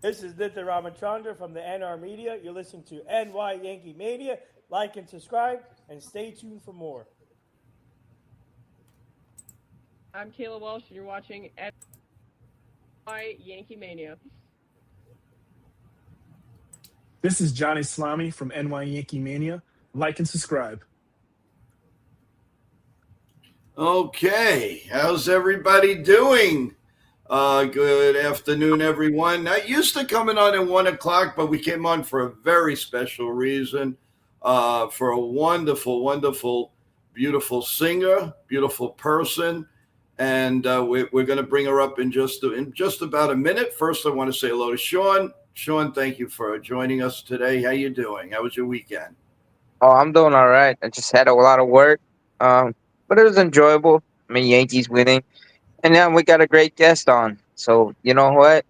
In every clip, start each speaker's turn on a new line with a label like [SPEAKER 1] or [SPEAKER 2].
[SPEAKER 1] This is Nitya Ramachandra from the NR Media. You're listening to NY Yankee Mania. Like and subscribe, and stay tuned for more.
[SPEAKER 2] I'm Kayla Walsh, and you're watching NY Yankee Mania.
[SPEAKER 3] This is Johnny Salami from NY Yankee Mania. Like and subscribe.
[SPEAKER 4] Okay, how's everybody doing? Good afternoon, everyone. Not used to coming on at 1 o'clock, but we came on for a very special reason. For a wonderful, wonderful, beautiful singer, beautiful person, and we're going to bring her up in just about a minute. First, I want to say hello to Sean. Sean, thank you for joining us today. How you doing? How was your weekend?
[SPEAKER 5] Oh, I'm doing all right. I just had a lot of work, but it was enjoyable. I mean, Yankees winning, and then we got a great guest on. So you know what?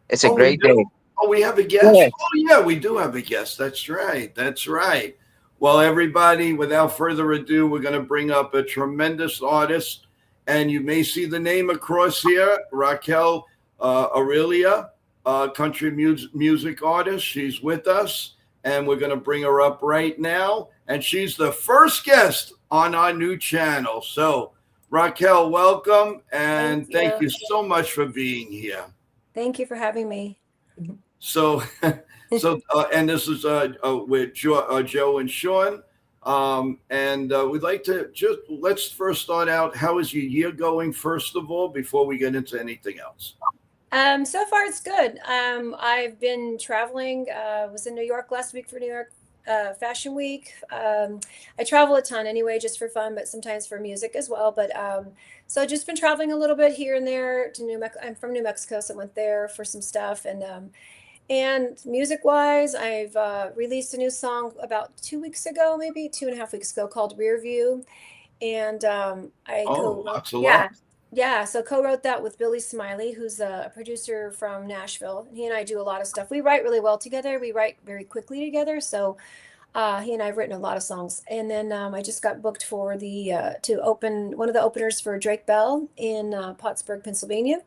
[SPEAKER 5] It's a
[SPEAKER 4] Oh, we
[SPEAKER 5] great day.
[SPEAKER 4] do. Oh, we have a guest.
[SPEAKER 5] Yeah.
[SPEAKER 4] Oh, yeah, we do have a guest. That's right. That's right. Well, everybody, without further ado, we're going to bring up a tremendous artist, and you may see the name across here, Raquel Aurilia, country music artist. She's with us, and we're going to bring her up right now. And she's the first guest on our new channel. So, Raquel, welcome, and thank you so much for being here.
[SPEAKER 6] Thank you for having me.
[SPEAKER 4] So, and this is with Joe and Sean, and we'd like to let's first start out. How is your year going, first of all, before we get into anything else?
[SPEAKER 6] So far it's good. I've been traveling. Was in New York last week for New York Fashion Week. I travel a ton anyway, just for fun, but sometimes for music as well. But so just been traveling a little bit here and there to New Mexico. I'm from New Mexico, so I went there for some stuff. And music-wise, I've released a new song about 2 weeks ago, maybe 2.5 weeks ago, called Rear View. And
[SPEAKER 4] Lots of love.
[SPEAKER 6] Yeah, so co-wrote that with Billy Smiley, who's a producer from Nashville. He and I do a lot of stuff. We write really well together. We write very quickly together. So he and I have written a lot of songs. And then I just got booked for to open one of the openers for Drake Bell in Pottsburgh, Pennsylvania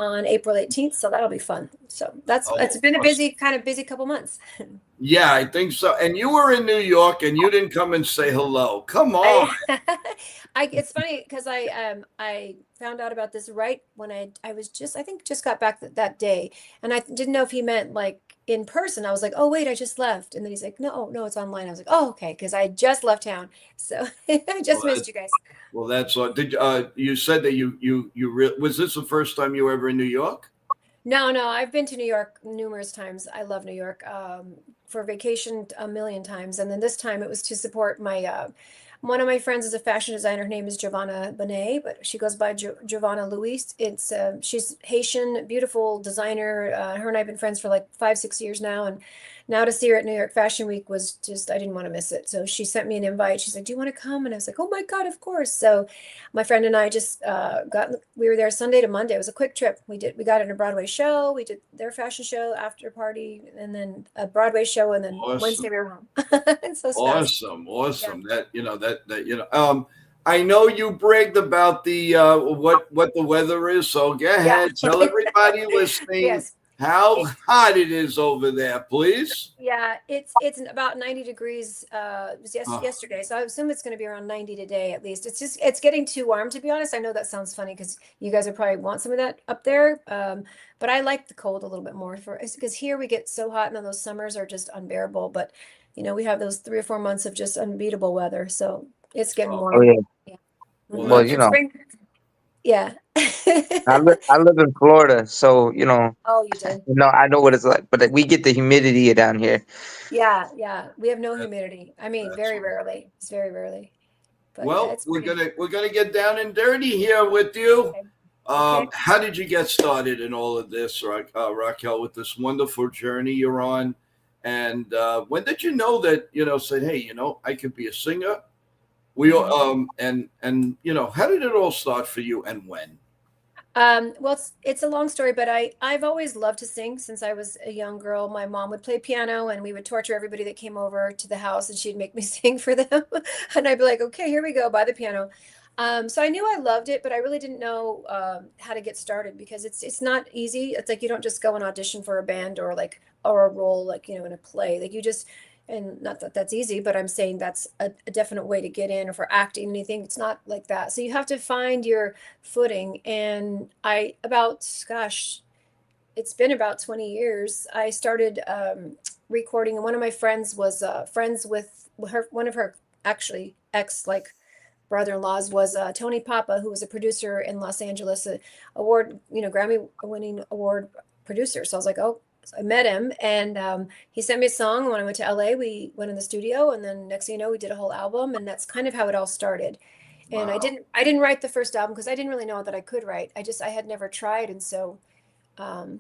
[SPEAKER 6] on April 18th. So that'll be fun. So it's been a busy couple months.
[SPEAKER 4] Yeah, I think so. And you were in New York, and you didn't come and say hello. Come on.
[SPEAKER 6] It's funny because I found out about this right when I was just got back that day, and I didn't know if he meant like in person. I was like, oh wait, I just left, and then he's like, no, it's online. I was like, oh okay, because I just left town, so I just missed you guys.
[SPEAKER 4] Well, that's all. Did you said that was this the first time you were ever in New York?
[SPEAKER 6] No, I've been to New York numerous times. I love New York for vacation a million times, and then this time it was to support my. One of my friends is a fashion designer. Her name is Giovanna Bonet, but she goes by Giovanna Louise. She's Haitian, beautiful designer. Her and I have been friends for like 5-6 years now. And now to see her at New York Fashion Week was just, I didn't want to miss it. So she sent me an invite. She's like, do you want to come? And I was like, oh my God, of course. So my friend and I just we were there Sunday to Monday. It was a quick trip. We got in a Broadway show. We did their fashion show, after party, and then a Broadway show. And then Wednesday we were home. So
[SPEAKER 4] awesome.
[SPEAKER 6] Yeah.
[SPEAKER 4] I know you bragged about the what the weather is, so go ahead, tell everybody listening how hot it is over there, please.
[SPEAKER 6] Yeah, it's about 90 degrees. It was yesterday, so I assume it's going to be around 90 today at least. It's getting too warm, to be honest. I know that sounds funny because you guys would probably want some of that up there, but I like the cold a little bit more because here we get so hot, and then those summers are just unbearable. But we have those 3 or 4 months of just unbeatable weather, so it's getting warm.
[SPEAKER 5] Oh yeah.
[SPEAKER 6] Yeah.
[SPEAKER 5] Well,
[SPEAKER 6] Yeah.
[SPEAKER 5] I live in Florida, so
[SPEAKER 6] Oh, you did.
[SPEAKER 5] I know what it's like. But we get the humidity down here.
[SPEAKER 6] Yeah. We have no humidity. I mean, very rarely. It's very rarely. But
[SPEAKER 4] well, we're gonna get down and dirty here with you.
[SPEAKER 6] Okay.
[SPEAKER 4] How did you get started in all of this, Raquel, with this wonderful journey you're on? And when did you know that said, hey, I could be a singer? And how did it all start for you, and when?
[SPEAKER 6] Well, it's a long story, but I've always loved to sing since I was a young girl. My mom would play piano, and we would torture everybody that came over to the house, and she'd make me sing for them. And I'd be like, okay, here we go, by the piano. So I knew I loved it, but I really didn't know how to get started because it's not easy. It's like you don't just go and audition for a band or like or a role like in a play. Like you just and not that that's easy, but I'm saying that's a definite way to get in or for acting anything. It's not like that. So you have to find your footing. And I about gosh, it's been about 20 years. I started recording, and one of my friends was friends with her. One of her actually ex like brother-in-laws was Tony Papa, who was a producer in Los Angeles, a award, Grammy-winning award producer. So I was like, oh, so I met him, and he sent me a song. When I went to LA, we went in the studio, and then next thing you know, we did a whole album, and that's kind of how it all started. And
[SPEAKER 4] Wow.
[SPEAKER 6] I didn't write the first album because I didn't really know that I could write. I had never tried, and so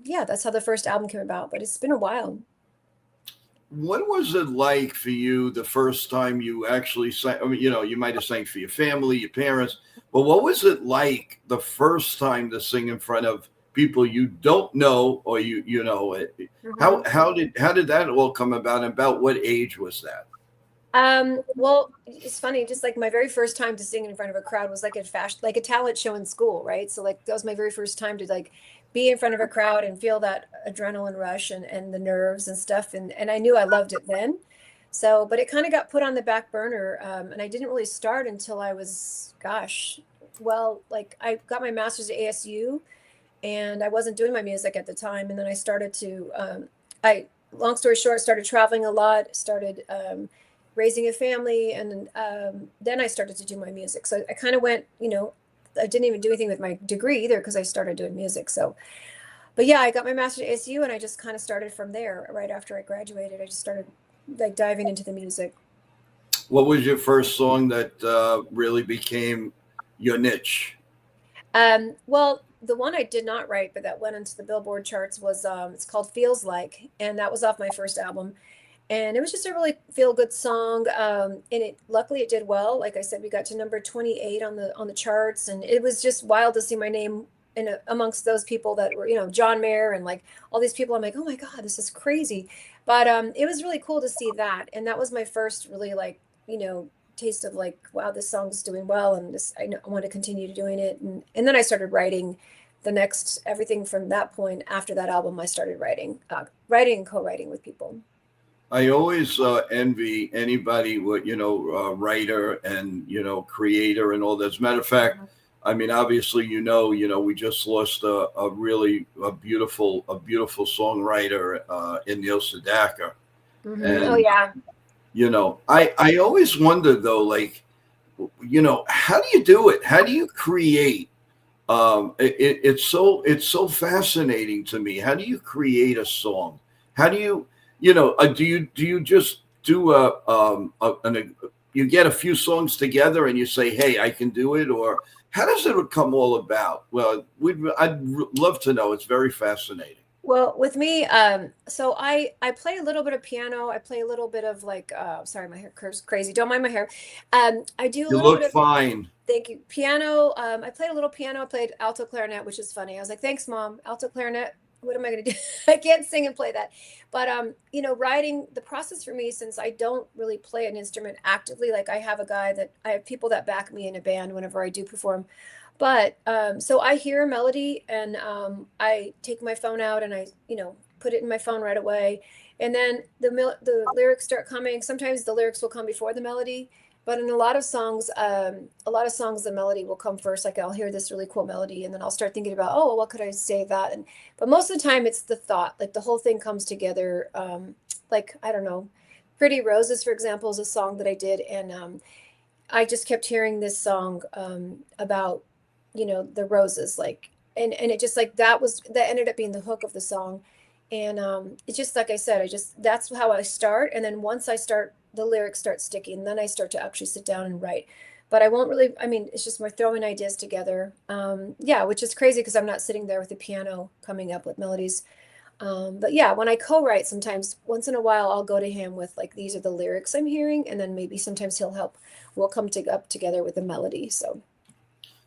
[SPEAKER 6] yeah, that's how the first album came about. But it's been a while.
[SPEAKER 4] What was it like for you the first time you actually sang? I mean, you might have sang for your family, your parents, but what was it like the first time to sing in front of people you don't know, or you know it?
[SPEAKER 6] Mhm.
[SPEAKER 4] How did that all come about? And about what age was that?
[SPEAKER 6] Well, it's funny, just like my very first time to sing in front of a crowd was like a fashion, like a talent show in school, right? So like that was my very first time to like be in front of a crowd and feel that adrenaline rush and the nerves and stuff. And I knew I loved it then. So, but it kind of got put on the back burner. And I didn't really start until I was, gosh, well, like I got my master's at ASU and I wasn't doing my music at the time. And then I started to, long story short, started traveling a lot, started, raising a family, and then I started to do my music. So I kind of went, I didn't even do anything with my degree either because I started doing music. So, but yeah, I got my master's at ASU, and I just kind of started from there. Right after I graduated, I just started like diving into the music.
[SPEAKER 4] What was your first song that really became your niche?
[SPEAKER 6] Well, the one I did not write, but that went into the Billboard charts was it's called "Feels Like," and that was off my first album. And it was just a really feel good song. And it luckily it did well. Like I said, we got to number 28 on the charts, and it was just wild to see my name amongst those people that were, John Mayer and like all these people. I'm like, oh my God, this is crazy. But it was really cool to see that. And that was my first really like, taste of like, wow, this song's doing well, and this I want to continue doing it. And then I started writing the next everything from that point. After that album, I started writing and co-writing with people.
[SPEAKER 4] I always envy anybody with writer and creator and all that. As a matter of fact, I mean, obviously, we just lost a beautiful songwriter in Neil Sedaka.
[SPEAKER 6] Mm-hmm.
[SPEAKER 4] And
[SPEAKER 6] Oh yeah.
[SPEAKER 4] I always wonder though, like, how do you do it? How do you create? It's so fascinating to me. How do you create a song? How do you do you just do you get a few songs together and you say, hey, I can do it, or how does it come all about? Well, I'd love to know. It's very fascinating.
[SPEAKER 6] Well, with me, so I play a little bit of piano. I play a little bit of like, sorry, my hair curves crazy. Don't mind my hair. I do a
[SPEAKER 4] You
[SPEAKER 6] little
[SPEAKER 4] look
[SPEAKER 6] bit of,
[SPEAKER 4] fine.
[SPEAKER 6] thank you, piano. I played a little piano. I played alto clarinet, which is funny. I was like, thanks, Mom. Alto clarinet. What am I going to do? I can't sing and play that. But, writing the process for me, since I don't really play an instrument actively, like I have people that back me in a band whenever I do perform. But so I hear a melody and I take my phone out and I, put it in my phone right away. And then the lyrics start coming. Sometimes the lyrics will come before the melody. But in a lot of songs, the melody will come first. Like I'll hear this really cool melody, and then I'll start thinking about, oh, well, what could I say that? But most of the time, it's the thought. Like the whole thing comes together. Like I don't know, "Pretty Roses," for example, is a song that I did, and I just kept hearing this song about, the roses, like, and it just like that ended up being the hook of the song, and it's just like I said, that's how I start, and then once I start the lyrics start sticking, and then I start to actually sit down and write. But I won't really, I mean, it's just more throwing ideas together. Yeah, which is crazy because I'm not sitting there with the piano coming up with melodies. But yeah, when I co-write, sometimes once in a while, I'll go to him with like, these are the lyrics I'm hearing. And then maybe sometimes he'll help, we'll come up together with a melody. So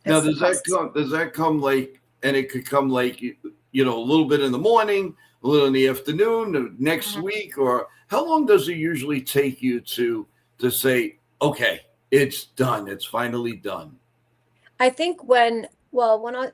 [SPEAKER 4] Now,
[SPEAKER 6] that's the
[SPEAKER 4] does that
[SPEAKER 6] process.
[SPEAKER 4] come? Does that come like? And it could come like a little bit in the morning, a little in the afternoon, the next week, or how long does it usually take you to say, okay, it's done, it's finally done?
[SPEAKER 6] I think when I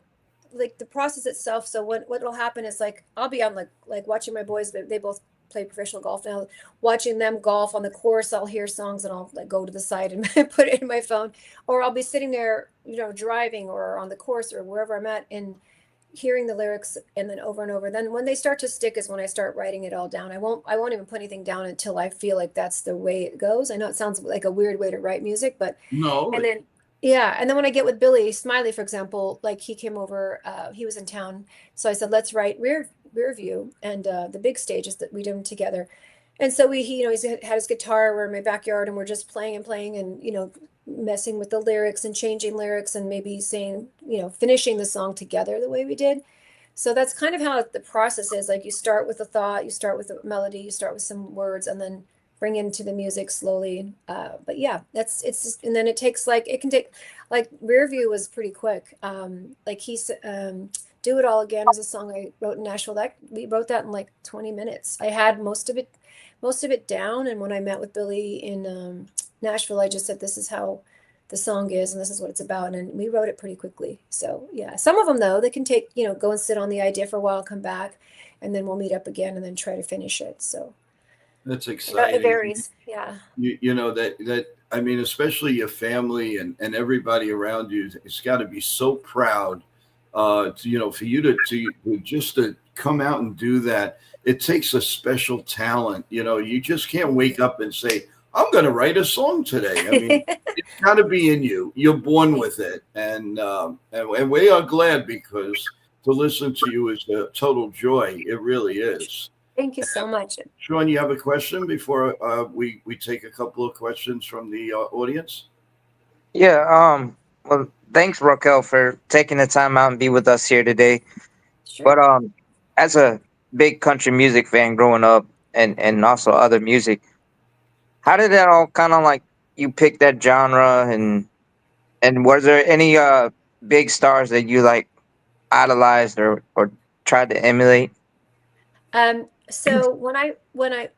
[SPEAKER 6] like the process itself. So what will happen is like I'll be on like watching my boys. They both play professional golf now. Watching them golf on the course, I'll hear songs and I'll like go to the side and put it in my phone, or I'll be sitting there, driving or on the course or wherever I'm at and hearing the lyrics and then over and over. Then when they start to stick is when I start writing it all down. I won't even put anything down until I feel like that's the way it goes. I know it sounds like a weird way to write music, but
[SPEAKER 4] No,
[SPEAKER 6] and then yeah, and then when I get with Billy Smiley, for example, like he came over, he was in town, so I said, let's write rear view and the big stages that we did them together. And so he's had his guitar. We're in my backyard and we're just playing and playing and messing with the lyrics and changing lyrics and maybe saying finishing the song together the way we did. So that's kind of how the process is. Like you start with a thought, you start with a melody, you start with some words, and then bring into the music slowly. But yeah, it's just, and then it can take like Rear View was pretty quick. Like Do It All Again was a song I wrote in Nashville. That we wrote that in like 20 minutes. I had most of it down. And when I met with Billy in Nashville, I just said, this is how the song is and this is what it's about. And we wrote it pretty quickly. So yeah, some of them though, they can take, go and sit on the idea for a while, come back, and then we'll meet up again and then try to finish it. So
[SPEAKER 4] that's
[SPEAKER 6] it
[SPEAKER 4] exciting.
[SPEAKER 6] varies. Yeah.
[SPEAKER 4] You know that I mean, especially your family and everybody around you, it's got to be so proud. For you to just to come out and do that, it takes a special talent. You just can't wake up and say, I'm going to write a song today. I mean, it's got to be in you. You're born with it, and we are glad because to listen to you is a total joy. It really is.
[SPEAKER 6] Thank you so much.
[SPEAKER 4] Sean, you have a question before we take a couple of questions from the audience?
[SPEAKER 5] Yeah. Well, thanks, Raquel, for taking the time out and be with us here today.
[SPEAKER 6] Sure.
[SPEAKER 5] But as a big country music fan growing up, and also other music, how did that all kind of like you pick that genre, and was there any big stars that you like idolized or tried to emulate?
[SPEAKER 6] So when I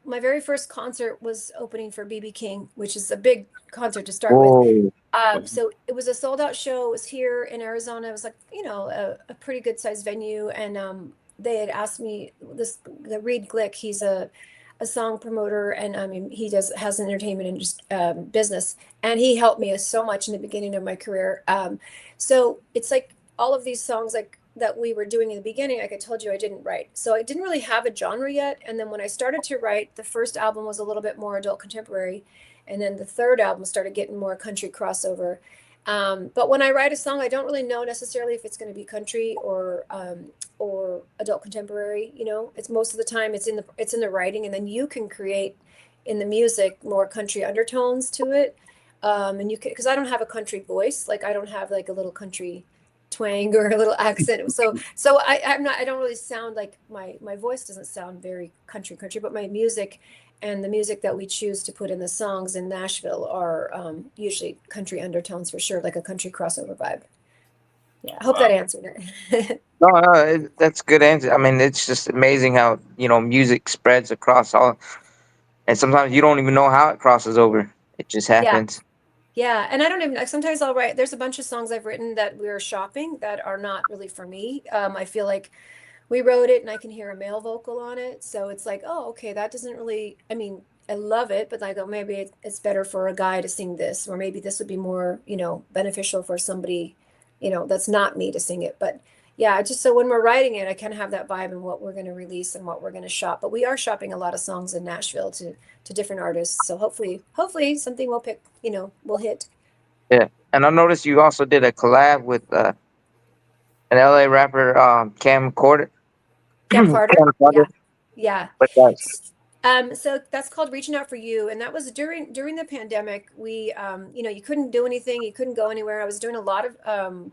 [SPEAKER 6] my very first concert was opening for BB King, which is a big concert to start with.
[SPEAKER 5] Oh,
[SPEAKER 6] So it was a sold out show. It was here in Arizona. It was like, a pretty good sized venue. And they had asked me the Reed Glick, he's a song promoter. And I mean, has an entertainment and just business. And he helped me so much in the beginning of my career. So it's like all of these songs like that we were doing in the beginning, like I told you, I didn't write. So I didn't really have a genre yet. And then when I started to write, the first album was a little bit more adult contemporary. And then the third album started getting more country crossover. But when I write a song, I don't really know necessarily if it's going to be country or adult contemporary. It's most of the time it's in the writing, and then you can create in the music more country undertones to it. And you can, because I don't have a country voice, like I don't have like a little country twang or a little accent. So I don't really sound like my voice doesn't sound very country, but my music and the music that we choose to put in the songs in Nashville are usually country undertones for sure, like a country crossover vibe. Yeah, I hope that answered it.
[SPEAKER 5] no, that's a good answer. I mean, it's just amazing how music spreads across all, and sometimes you don't even know how it crosses over. It just
[SPEAKER 6] Yeah.
[SPEAKER 5] happens.
[SPEAKER 6] Yeah, and I don't even like sometimes I'll write. There's a bunch of songs I've written that we're shopping that are not really for me. I feel like we wrote it and I can hear a male vocal on it, so it's like, oh, okay, that doesn't really. I mean, I love it, but like, oh, maybe it's better for a guy to sing this, or maybe this would be more, beneficial for somebody, that's not me to sing it. But yeah, just so when we're writing it, I kind of have that vibe and what we're going to release and what we're going to shop. But we are shopping a lot of songs in Nashville to different artists. So hopefully something will pick, will hit.
[SPEAKER 5] Yeah, and I noticed you also did a collab with an LA rapper, Cam Carter.
[SPEAKER 6] Cam Carter.
[SPEAKER 5] Cam Carter.
[SPEAKER 6] Yeah.
[SPEAKER 5] But that's
[SPEAKER 6] So that's called Reaching Out for You. And that was during the pandemic. We, you couldn't do anything. You couldn't go anywhere. I was doing a lot of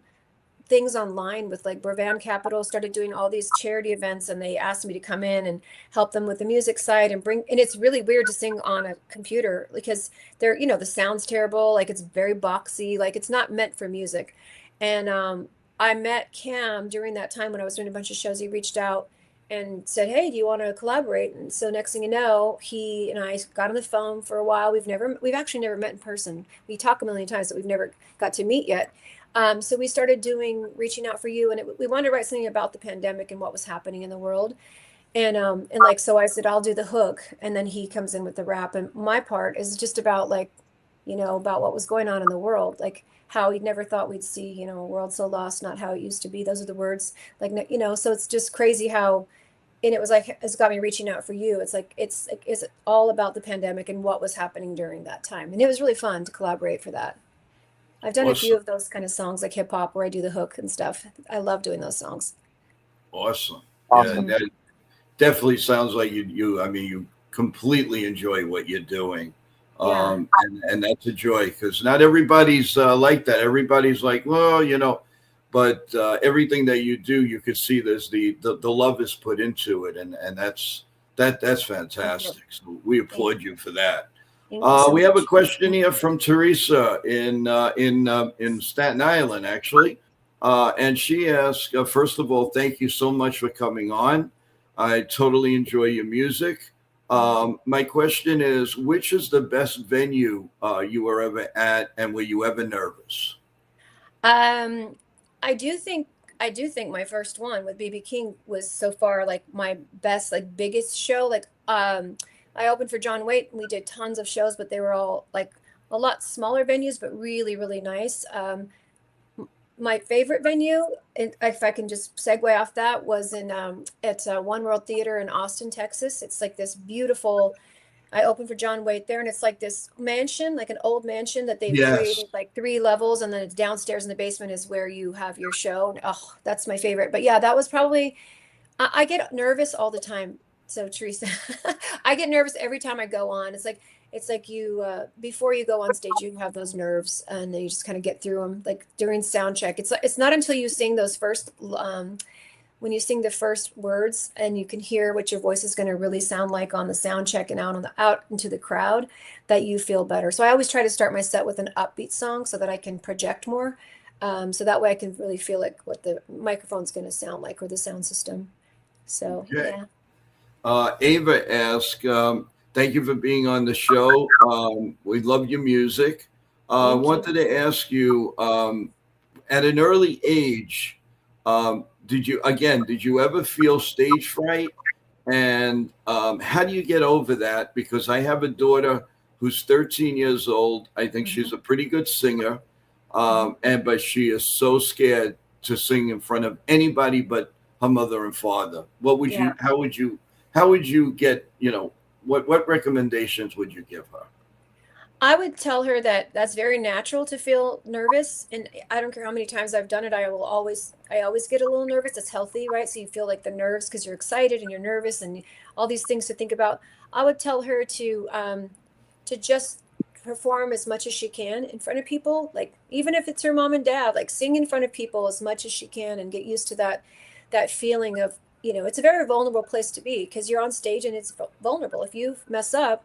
[SPEAKER 6] things online with like Brevan Capital, started doing all these charity events, and they asked me to come in and help them with the music side and it's really weird to sing on a computer because the sound's terrible. Like it's very boxy, like it's not meant for music. And I met Cam during that time when I was doing a bunch of shows. He reached out and said, "Hey, do you want to collaborate?" And so next thing you know, he and I got on the phone for a while. We've actually never met in person. We talk a million times, but we've never got to meet yet. So we started reaching out for you, and we wanted to write something about the pandemic and what was happening in the world. And like, so I said, I'll do the hook, and then he comes in with the rap. And my part is just about like, about what was going on in the world, like how we never thought we'd see, a world so lost, not how it used to be. Those are the words, like, so it's just crazy how, and it was like, it's got me reaching out for you. It's like, it's all about the pandemic and what was happening during that time. And it was really fun to collaborate for that. I've done a few
[SPEAKER 4] Awesome.
[SPEAKER 6] of those kind of songs, like hip hop, where I do the hook and stuff. I love doing those songs.
[SPEAKER 4] Awesome. Yeah,
[SPEAKER 5] Awesome.
[SPEAKER 4] that definitely sounds like I mean, you completely enjoy what you're doing.
[SPEAKER 6] Yeah.
[SPEAKER 4] And that's a joy, because not everybody's like that. Everybody's like, well, but everything that you do, you could see there's the love is put into it, and that's fantastic. So we applaud you for that.
[SPEAKER 6] Thank you so
[SPEAKER 4] We have a
[SPEAKER 6] much.
[SPEAKER 4] question here from Teresa in Staten Island, actually, and she asks, first of all, thank you so much for coming on. I totally enjoy your music. My question is, which is the best venue you were ever at, and were you ever nervous?
[SPEAKER 6] Um, I do think my first one with BB King was so far like my best, like biggest show. Like I opened for John Waite, and we did tons of shows, but they were all like a lot smaller venues, but really, really nice. My favorite venue, and if I can just segue off that, was in at One World Theater in Austin, Texas. It's like this beautiful. I opened for John Waite there, and it's like this mansion, like an old mansion that they've
[SPEAKER 4] Yes.
[SPEAKER 6] created like 3 levels, and then it's downstairs in the basement is where you have your show. And, oh, that's my favorite. But yeah, that was probably. I get nervous all the time. So Teresa, I get nervous every time I go on. It's like you before you go on stage, you have those nerves, and then you just kind of get through them. Like during sound check, it's not until you sing those first when you sing the first words and you can hear what your voice is going to really sound like on the sound check and out into the crowd, that you feel better. So I always try to start my set with an upbeat song so that I can project more. So that way I can really feel like what the microphone's going to sound like, or the sound system. So
[SPEAKER 4] Okay.
[SPEAKER 6] yeah.
[SPEAKER 4] Ava asks, thank you for being on the show. We love your music.
[SPEAKER 6] Thank you.
[SPEAKER 4] Wanted to ask you, at an early age, did you ever feel stage fright? And how do you get over that? Because I have a daughter who's 13 years old. I think she's a pretty good singer, but she is so scared to sing in front of anybody but her mother and father. What would
[SPEAKER 6] Yeah.
[SPEAKER 4] you? How would you get? What recommendations would you give her?
[SPEAKER 6] I would tell her that that's very natural to feel nervous, and I don't care how many times I've done it. I always get a little nervous. It's healthy, right? So you feel like the nerves because you're excited and you're nervous and all these things to think about. I would tell her to just perform as much as she can in front of people, like even if it's her mom and dad, like sing in front of people as much as she can and get used to that feeling of, it's a very vulnerable place to be because you're on stage and it's vulnerable. If you mess up,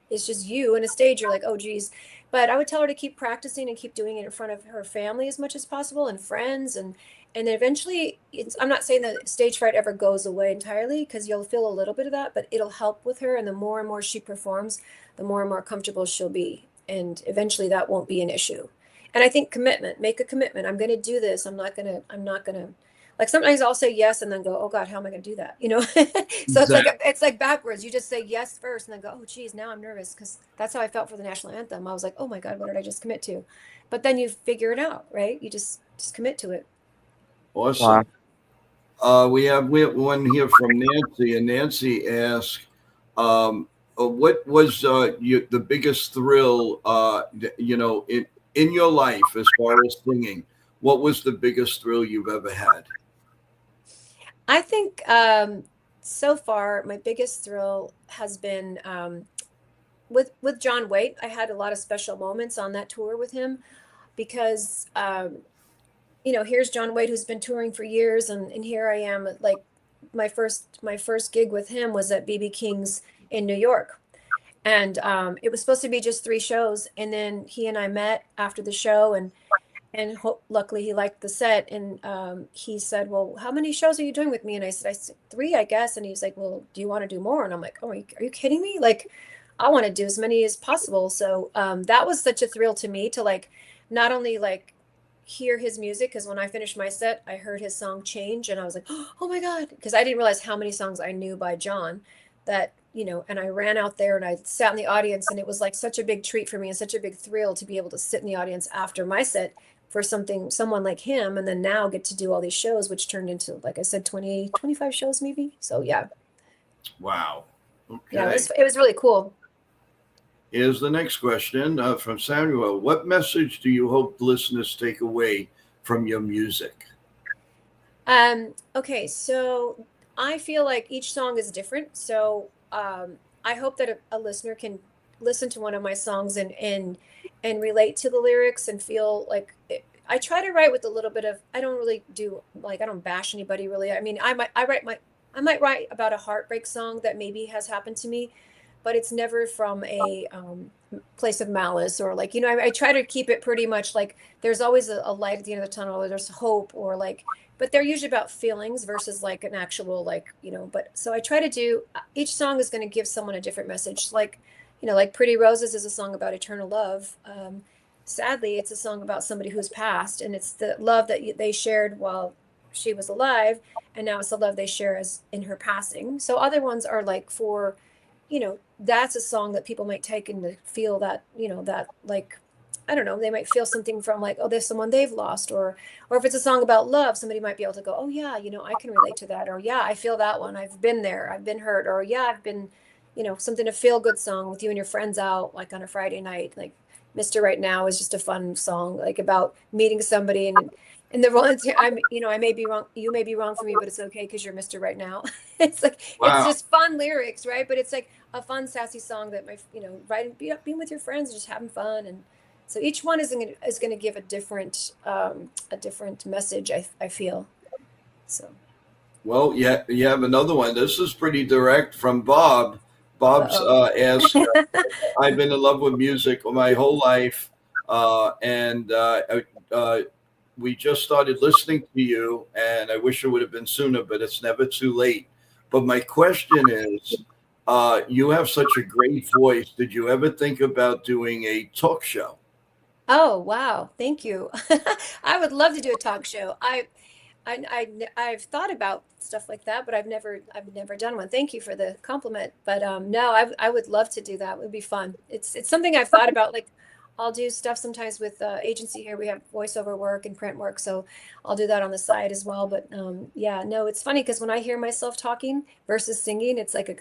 [SPEAKER 6] it's just you and a stage, you're like, oh geez. But I would tell her to keep practicing and keep doing it in front of her family as much as possible, and friends, and then eventually I'm not saying that stage fright ever goes away entirely, because you'll feel a little bit of that, but it'll help with her, and the more and more she performs, the more and more comfortable she'll be, and eventually that won't be an issue. And I think make a commitment. I'm going to do this. I'm not going to like, sometimes I'll say yes and then go, oh God, how am I going to do that? So
[SPEAKER 4] Exactly.
[SPEAKER 6] it's like backwards. You just say yes first and then go, oh geez, now I'm nervous, because that's how I felt for the national anthem. I was like, oh my God, what did I just commit to? But then you figure it out, right? You just commit to it.
[SPEAKER 4] Awesome.
[SPEAKER 5] Wow.
[SPEAKER 4] We have one here from Nancy, and Nancy asks, what was the biggest thrill, in your life as far as singing? What was the biggest thrill you've ever had?
[SPEAKER 6] I think so far my biggest thrill has been with John Waite. I had a lot of special moments on that tour with him because here's John Waite, who's been touring for years, and here I am, like my first gig with him was at BB King's in New York. And it was supposed to be just 3 shows, and then he and I met after the show, and and luckily he liked the set, and he said, well, how many shows are you doing with me? And I said 3, I guess. And he's like, well, do you want to do more? And I'm like, oh, are you kidding me? Like, I want to do as many as possible. So that was such a thrill to me to like not only like hear his music, because when I finished my set, I heard his song Change, and I was like, oh my God, because I didn't realize how many songs I knew by John, that, you know, and I ran out there and I sat in the audience, and it was like such a big treat for me and such a big thrill to be able to sit in the audience after my set for someone like him, and then now get to do all these shows, which turned into, like I said, 20, 25 shows maybe. So yeah.
[SPEAKER 4] Wow. Okay.
[SPEAKER 6] Yeah, it was really cool.
[SPEAKER 4] Here's the next question from Samuel. What message do you hope listeners take away from your music?
[SPEAKER 6] Okay, so I feel like each song is different. So I hope that a listener can listen to one of my songs and relate to the lyrics and feel like I try to write with a little bit of, I don't really do, like, I don't bash anybody really. I mean, I might write about a heartbreak song that maybe has happened to me, but it's never from a place of malice, or like, you know, I try to keep it pretty much like there's always a light at the end of the tunnel, or there's hope, or like, but they're usually about feelings versus like an actual, like, you know, but so I try to do, each song is going to give someone a different message. Like, you know, like Pretty Roses is a song about eternal love. Sadly, it's a song about somebody who's passed, and it's the love that they shared while she was alive, and now it's the love they share as in her passing. So other ones are like for, you know, that's a song that people might take and to feel that, you know, that like, I don't know, they might feel something from like, oh, there's someone they've lost, or if it's a song about love, somebody might be able to go, oh yeah, you know, I can relate to that, or yeah, I feel that one, I've been there, I've been hurt, or yeah, I've been, you know, something, to feel good song with you and your friends out like on a Friday night. Like Mr. Right Now is just a fun song, like about meeting somebody, and the volunteer, I may be wrong, you may be wrong for me, but it's okay because you're Mr. Right Now. It's like,
[SPEAKER 4] Wow.
[SPEAKER 6] it's just fun lyrics, right? But it's like a fun, sassy song that writing, being with your friends, just having fun. And so each one is going to give a different message, I feel. So.
[SPEAKER 4] Well, yeah, you have another one. This is pretty direct from Bob. Bob's asked, I've been in love with music my whole life, and we just started listening to you, and I wish it would have been sooner, but it's never too late. But my question is, you have such a great voice. Did you ever think about doing a talk show?
[SPEAKER 6] Oh, wow. Thank you. I would love to do a talk show. I've thought about stuff like that, but I've never done one. Thank you for the compliment. But no, I would love to do that. It would be fun. It's something I've thought about. Like, I'll do stuff sometimes with agency here. We have voiceover work and print work, so I'll do that on the side as well. But yeah, no, it's funny because when I hear myself talking versus singing, it's like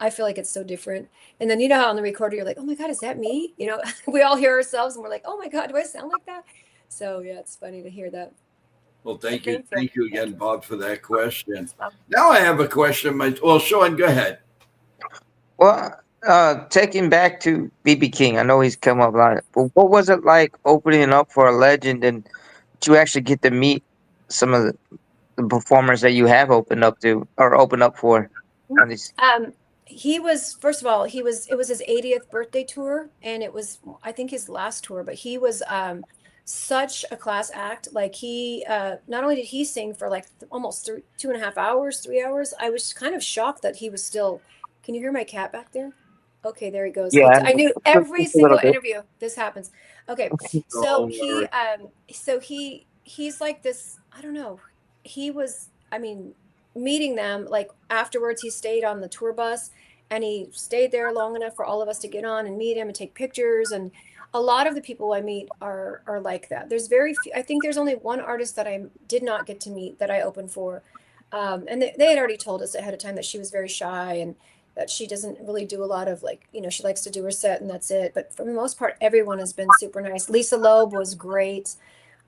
[SPEAKER 6] I feel like it's so different. And then you know how on the recorder you're like, oh my God, is that me? You know, we all hear ourselves and we're like, oh my God, do I sound like that? So yeah, it's funny to hear that.
[SPEAKER 4] Well, thank you again, Bob, for that question. Now I have a question. Well, Sean, go ahead.
[SPEAKER 5] Well, taking back to BB King, I know he's come up a lot, but what was it like opening up for a legend, and to actually get to meet some of the performers that you have opened up to or opened up for? On these?
[SPEAKER 6] He was, first of all, it was his 80th birthday tour, and it was, I think, his last tour, but he was such a class act. Like he not only did he sing for like almost 2.5 hours, 3 hours, I was kind of shocked that he was still. Can you hear my cat back there? Okay, there he goes.
[SPEAKER 5] Yeah,
[SPEAKER 6] I knew every single interview this happens. Okay, so he's like this, I don't know, he was, I mean, meeting them, like afterwards he stayed on the tour bus, and he stayed there long enough for all of us to get on and meet him and take pictures. And a lot of the people I meet are like that. There's very few, I think there's only one artist that I did not get to meet that I opened for, and they had already told us ahead of time that she was very shy and that she doesn't really do a lot of, like, you know, she likes to do her set and that's it. But for the most part, everyone has been super nice. Lisa Loeb was great.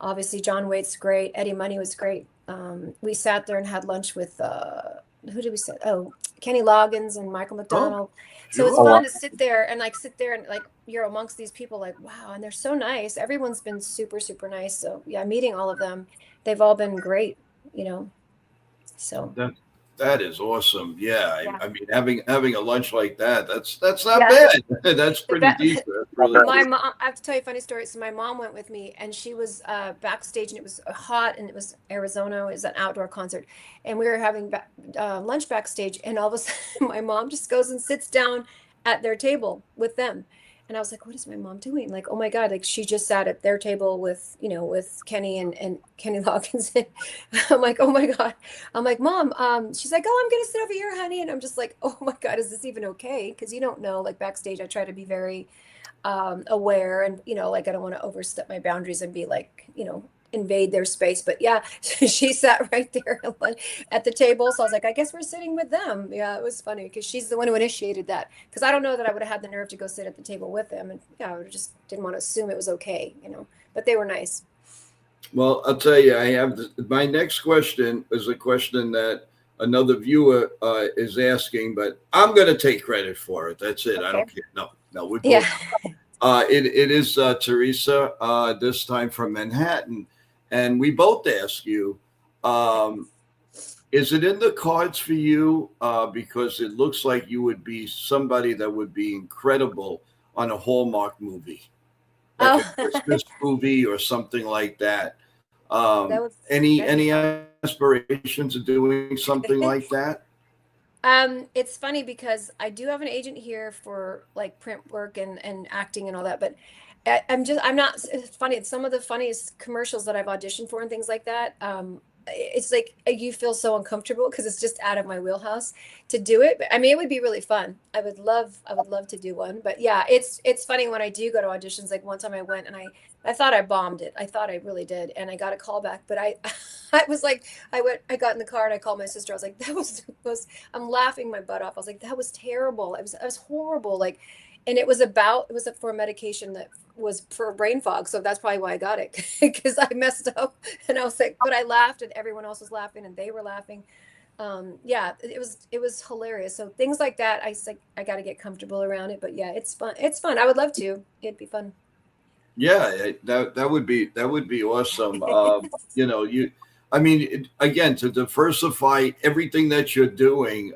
[SPEAKER 6] Obviously, John Waite's great. Eddie Money was great. We sat there and had lunch with, who did we sit? Oh, Kenny Loggins and Michael McDonald. So it's fun to sit there and like you're amongst these people, like, wow, and they're so nice. Everyone's been super, super nice. So yeah, meeting all of them, they've all been great, you know. So
[SPEAKER 4] That is awesome. Yeah,
[SPEAKER 6] Yeah.
[SPEAKER 4] I mean, having a lunch like that's not
[SPEAKER 6] Yeah.
[SPEAKER 4] bad. That's pretty
[SPEAKER 6] That-
[SPEAKER 4] decent. That's really
[SPEAKER 6] My
[SPEAKER 4] good.
[SPEAKER 6] mom, I have to tell you a funny story. So my mom went with me and she was backstage and it was hot and it was Arizona. It was an outdoor concert and we were having lunch backstage and all of a sudden my mom just goes and sits down at their table with them. And I was like, what is my mom doing? Like, oh my God, like she just sat at their table with, with Kenny and Kenny Loggins. I'm like, oh my God. I'm like, Mom, she's like, oh, I'm gonna sit over here, honey. And I'm just like, oh my God, is this even okay? Because you don't know, like backstage, I try to be very aware and like I don't want to overstep my boundaries and be like invade their space, but yeah, she sat right there at the table, so I was like, I guess we're sitting with them. Yeah, it was funny because she's the one who initiated that, because I don't know that I would have had the nerve to go sit at the table with them, and yeah, I just didn't want to assume it was okay, but they were nice.
[SPEAKER 4] Well, I'll tell you, my next question is a question that another viewer is asking, but I'm going to take credit for it. That's it.
[SPEAKER 6] Okay.
[SPEAKER 4] I don't care. No, we both.
[SPEAKER 6] Yeah.
[SPEAKER 4] It is Teresa, this time from Manhattan, and we both ask you, is it in the cards for you? Because it looks like you would be somebody that would be incredible on a Hallmark movie, like a Christmas movie or something like that. Any aspirations of doing something like that?
[SPEAKER 6] It's funny because I do have an agent here for like print work and acting and all that, but I'm not, it's funny. It's some of the funniest commercials that I've auditioned for and things like that. It's like you feel so uncomfortable because it's just out of my wheelhouse to do it. But I mean, it would be really fun. I would love to do one. But yeah, it's funny when I do go to auditions. Like one time I went and I thought I bombed it. I thought I really did, and I got a call back. But I was like, I got in the car and I called my sister. I was like, that was I'm laughing my butt off. I was like, that was terrible. It was horrible. Like, and it was for a medication that was for brain fog. So that's probably why I got it, because I messed up and I was like, but I laughed and everyone else was laughing and they were laughing. Yeah, it was hilarious. So things like that, I got to get comfortable around it, but yeah, it's fun. It's fun. I would love to. It'd be fun.
[SPEAKER 4] Yeah, that would be awesome. I mean, again, to diversify everything that you're doing,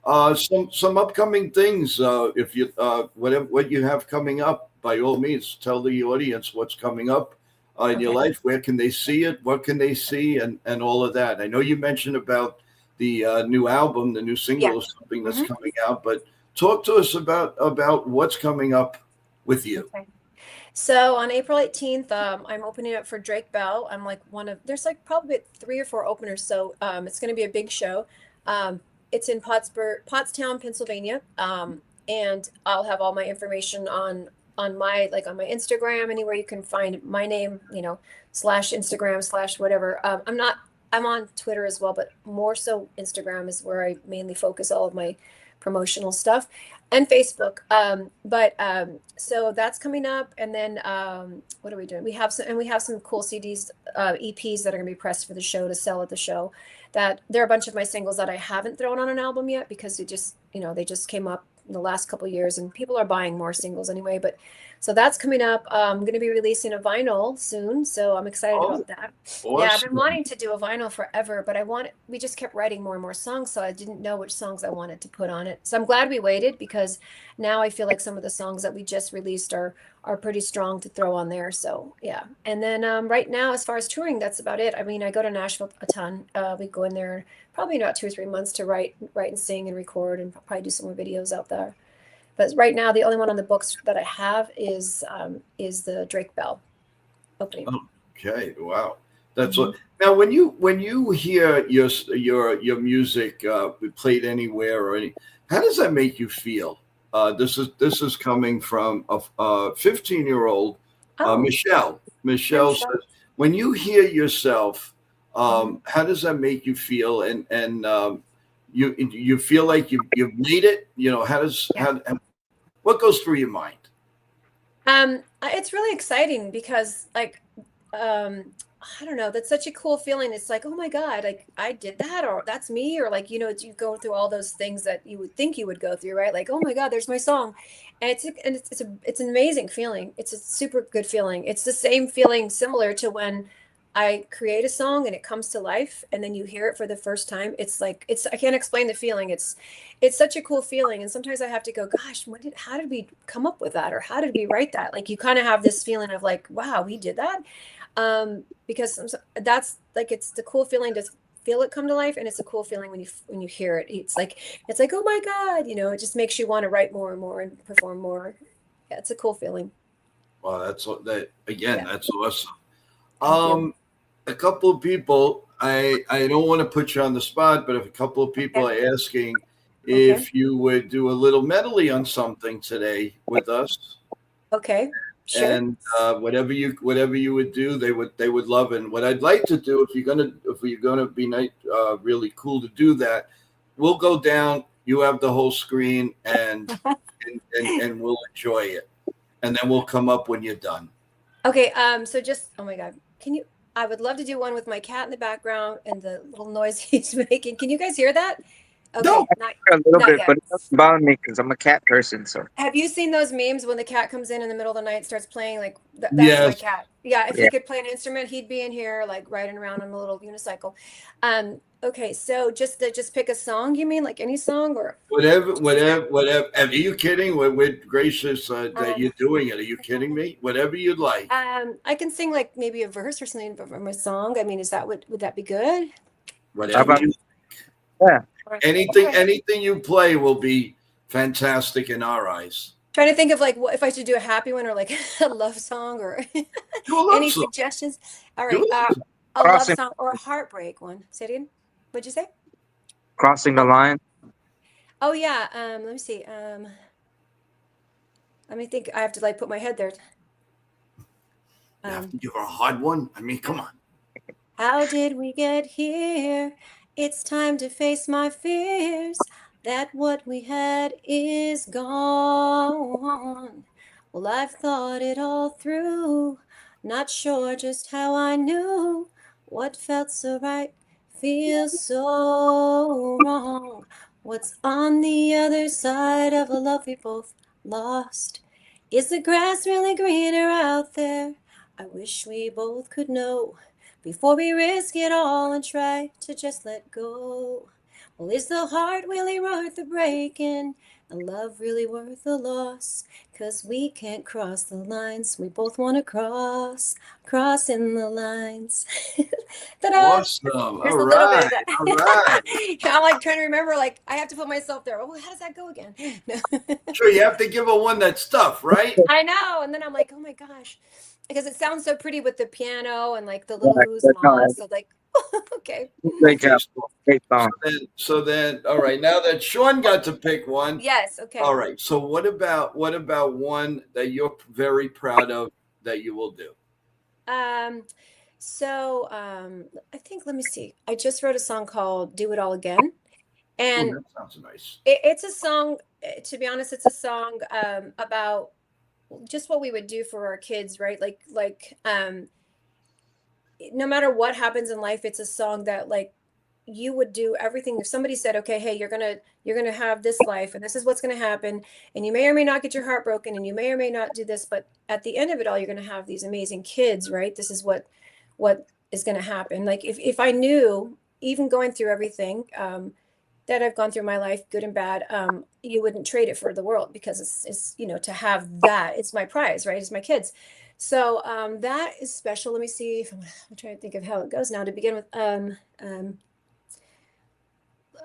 [SPEAKER 4] some upcoming things. If you what you have coming up, by all means, tell the audience what's coming up in your life. Where can they see it? What can they see? And all of that. I know you mentioned about the new album, the new single, or something that's coming out. But talk to us about what's coming up with you.
[SPEAKER 6] Okay. So on April 18th, I'm opening up for Drake Bell. I'm like there's like probably 3 or 4 openers. So it's going to be a big show. It's in Pottstown, Pennsylvania. And I'll have all my information on my Instagram, anywhere you can find my name, /Instagram /whatever. I'm on Twitter as well, but more so Instagram is where I mainly focus all of my promotional stuff, and Facebook. So that's coming up. And then what are we doing? We have some cool CDs, EPs that are going to be pressed for the show to sell at the show. That there are a bunch of my singles that I haven't thrown on an album yet because they just came up in the last couple of years and people are buying more singles anyway. But so that's coming up. I'm going to be releasing a vinyl soon, so I'm excited about that.
[SPEAKER 4] Awesome.
[SPEAKER 6] Yeah, I've been wanting to do a vinyl forever, but we just kept writing more and more songs, so I didn't know which songs I wanted to put on it. So I'm glad we waited, because now I feel like some of the songs that we just released are pretty strong to throw on there. So yeah. And then right now, as far as touring, that's about it. I mean, I go to Nashville a ton. We go in there probably in about 2 or 3 months to write and sing and record, and probably do some more videos out there. But right now, the only one on the books that I have is the Drake Bell opening.
[SPEAKER 4] Okay, wow, that's what. Now, when you hear your music played anywhere or any, how does that make you feel? This is coming from a 15-year-old Michelle. Michelle says, when you hear yourself, how does that make you feel? And you feel like you've made it? What goes through your mind?
[SPEAKER 6] It's really exciting because I don't know, that's such a cool feeling. It's like, oh my God, like I did that, or that's me, or like, you go through all those things that you would think you would go through, right? Like, oh my God, there's my song. And it's an amazing feeling. It's a super good feeling. It's the same feeling similar to when I create a song and it comes to life, and then you hear it for the first time. It's like I can't explain the feeling. It's such a cool feeling. And sometimes I have to go, gosh, how did we come up with that, or how did we write that? Like you kind of have this feeling of like, wow, we did that. Because that's like it's the cool feeling to feel it come to life, and it's a cool feeling when you hear it. It's like oh my God, it just makes you want to write more and more and perform more. Yeah, it's a cool feeling.
[SPEAKER 4] Well, that's awesome.
[SPEAKER 6] Thank you.
[SPEAKER 4] A couple of people, I don't want to put you on the spot, but if a couple of people
[SPEAKER 6] Okay.
[SPEAKER 4] are asking
[SPEAKER 6] Okay.
[SPEAKER 4] if you would do a little medley on something today with us,
[SPEAKER 6] Okay. Sure.
[SPEAKER 4] and whatever you would do, they would love it. And what I'd like to do, if you're gonna be really cool to do that, we'll go down. You have the whole screen, and we'll enjoy it, and then we'll come up when you're done.
[SPEAKER 6] Okay. So just, oh my God, I would love to do one with my cat in the background and the little noise he's making. Can you guys hear that? Okay.
[SPEAKER 4] No.
[SPEAKER 5] A little
[SPEAKER 6] not
[SPEAKER 5] bit,
[SPEAKER 6] yet.
[SPEAKER 5] but it doesn't bother me because I'm a cat person. So
[SPEAKER 6] Have you seen those memes when the cat comes in the middle of the night and starts playing? Like that's
[SPEAKER 4] Yes.
[SPEAKER 6] my cat. Yeah, if
[SPEAKER 5] Yeah.
[SPEAKER 6] he could play an instrument, he'd be in here like riding around on a little unicycle. Okay, so just pick a song, you mean like any song or
[SPEAKER 4] Whatever. Are you kidding? We're gracious that you're doing it. Are you kidding me? Whatever you'd like.
[SPEAKER 6] I can sing like maybe a verse or something from a song. I mean, would that be good?
[SPEAKER 4] Whatever
[SPEAKER 5] about-
[SPEAKER 4] you
[SPEAKER 5] yeah.
[SPEAKER 4] anything you play will be fantastic in our eyes.
[SPEAKER 6] Trying to think of like what if I should do a happy one or like a love song or
[SPEAKER 4] Do a love
[SPEAKER 6] any
[SPEAKER 4] song.
[SPEAKER 6] suggestions? All
[SPEAKER 4] Do
[SPEAKER 6] right,
[SPEAKER 4] a love song.
[SPEAKER 6] a love
[SPEAKER 5] Crossing-
[SPEAKER 6] song or a heartbreak one. Say it again. What'd you say?
[SPEAKER 5] Crossing the line.
[SPEAKER 6] Oh yeah. Let me see. Let me think. I have to like put my head there.
[SPEAKER 4] You have to give her a hard one. I mean, come on.
[SPEAKER 6] How did we get here? It's time to face my fears. That what we had is gone. Well, I've thought it all through. Not sure just how I knew what felt so right feels so wrong. What's on the other side of a love we both lost? Is the grass really greener out there? I wish we both could know before we risk it all and try to just let go. Well, is the heart really worth the breaking? And love really worth the loss? 'Cause we can't cross the lines we both want to crossing the lines. Ta-da!
[SPEAKER 4] Awesome.
[SPEAKER 6] Here's
[SPEAKER 4] All
[SPEAKER 6] a little bit
[SPEAKER 4] right.
[SPEAKER 6] of that.
[SPEAKER 4] All right.
[SPEAKER 6] I'm like trying to remember, like I have to put myself there. Oh, how does that go again? No.
[SPEAKER 4] Sure, you have to give her one that's tough, right?
[SPEAKER 6] I know. And then I'm like, oh my gosh. Because it sounds so pretty with the piano and like the little
[SPEAKER 5] Right,
[SPEAKER 6] who's
[SPEAKER 5] that's
[SPEAKER 6] and all.
[SPEAKER 5] right.
[SPEAKER 6] So like, okay.
[SPEAKER 5] Great job. Great song.
[SPEAKER 4] So then, all right. Now that Sean got to pick one,
[SPEAKER 6] Yes. Okay.
[SPEAKER 4] all right. So what about one that you're very proud of that you will do?
[SPEAKER 6] So I think let me see. I just wrote a song called "Do It All Again," and
[SPEAKER 4] That sounds nice.
[SPEAKER 6] it's a song. To be honest, it's a song about just what we would do for our kids, right? Like no matter what happens in life, it's a song that like you would do everything. If somebody said, okay, hey, you're gonna have this life and this is what's gonna happen, and you may or may not get your heart broken and you may or may not do this, but at the end of it all, you're gonna have these amazing kids, right? This is what is gonna happen. Like if I knew, even going through everything that I've gone through in my life, good and bad, you wouldn't trade it for the world, because it's to have that, it's my prize, right? It's my kids. So that is special. Let me see if I'm trying to think of how it goes now to begin with.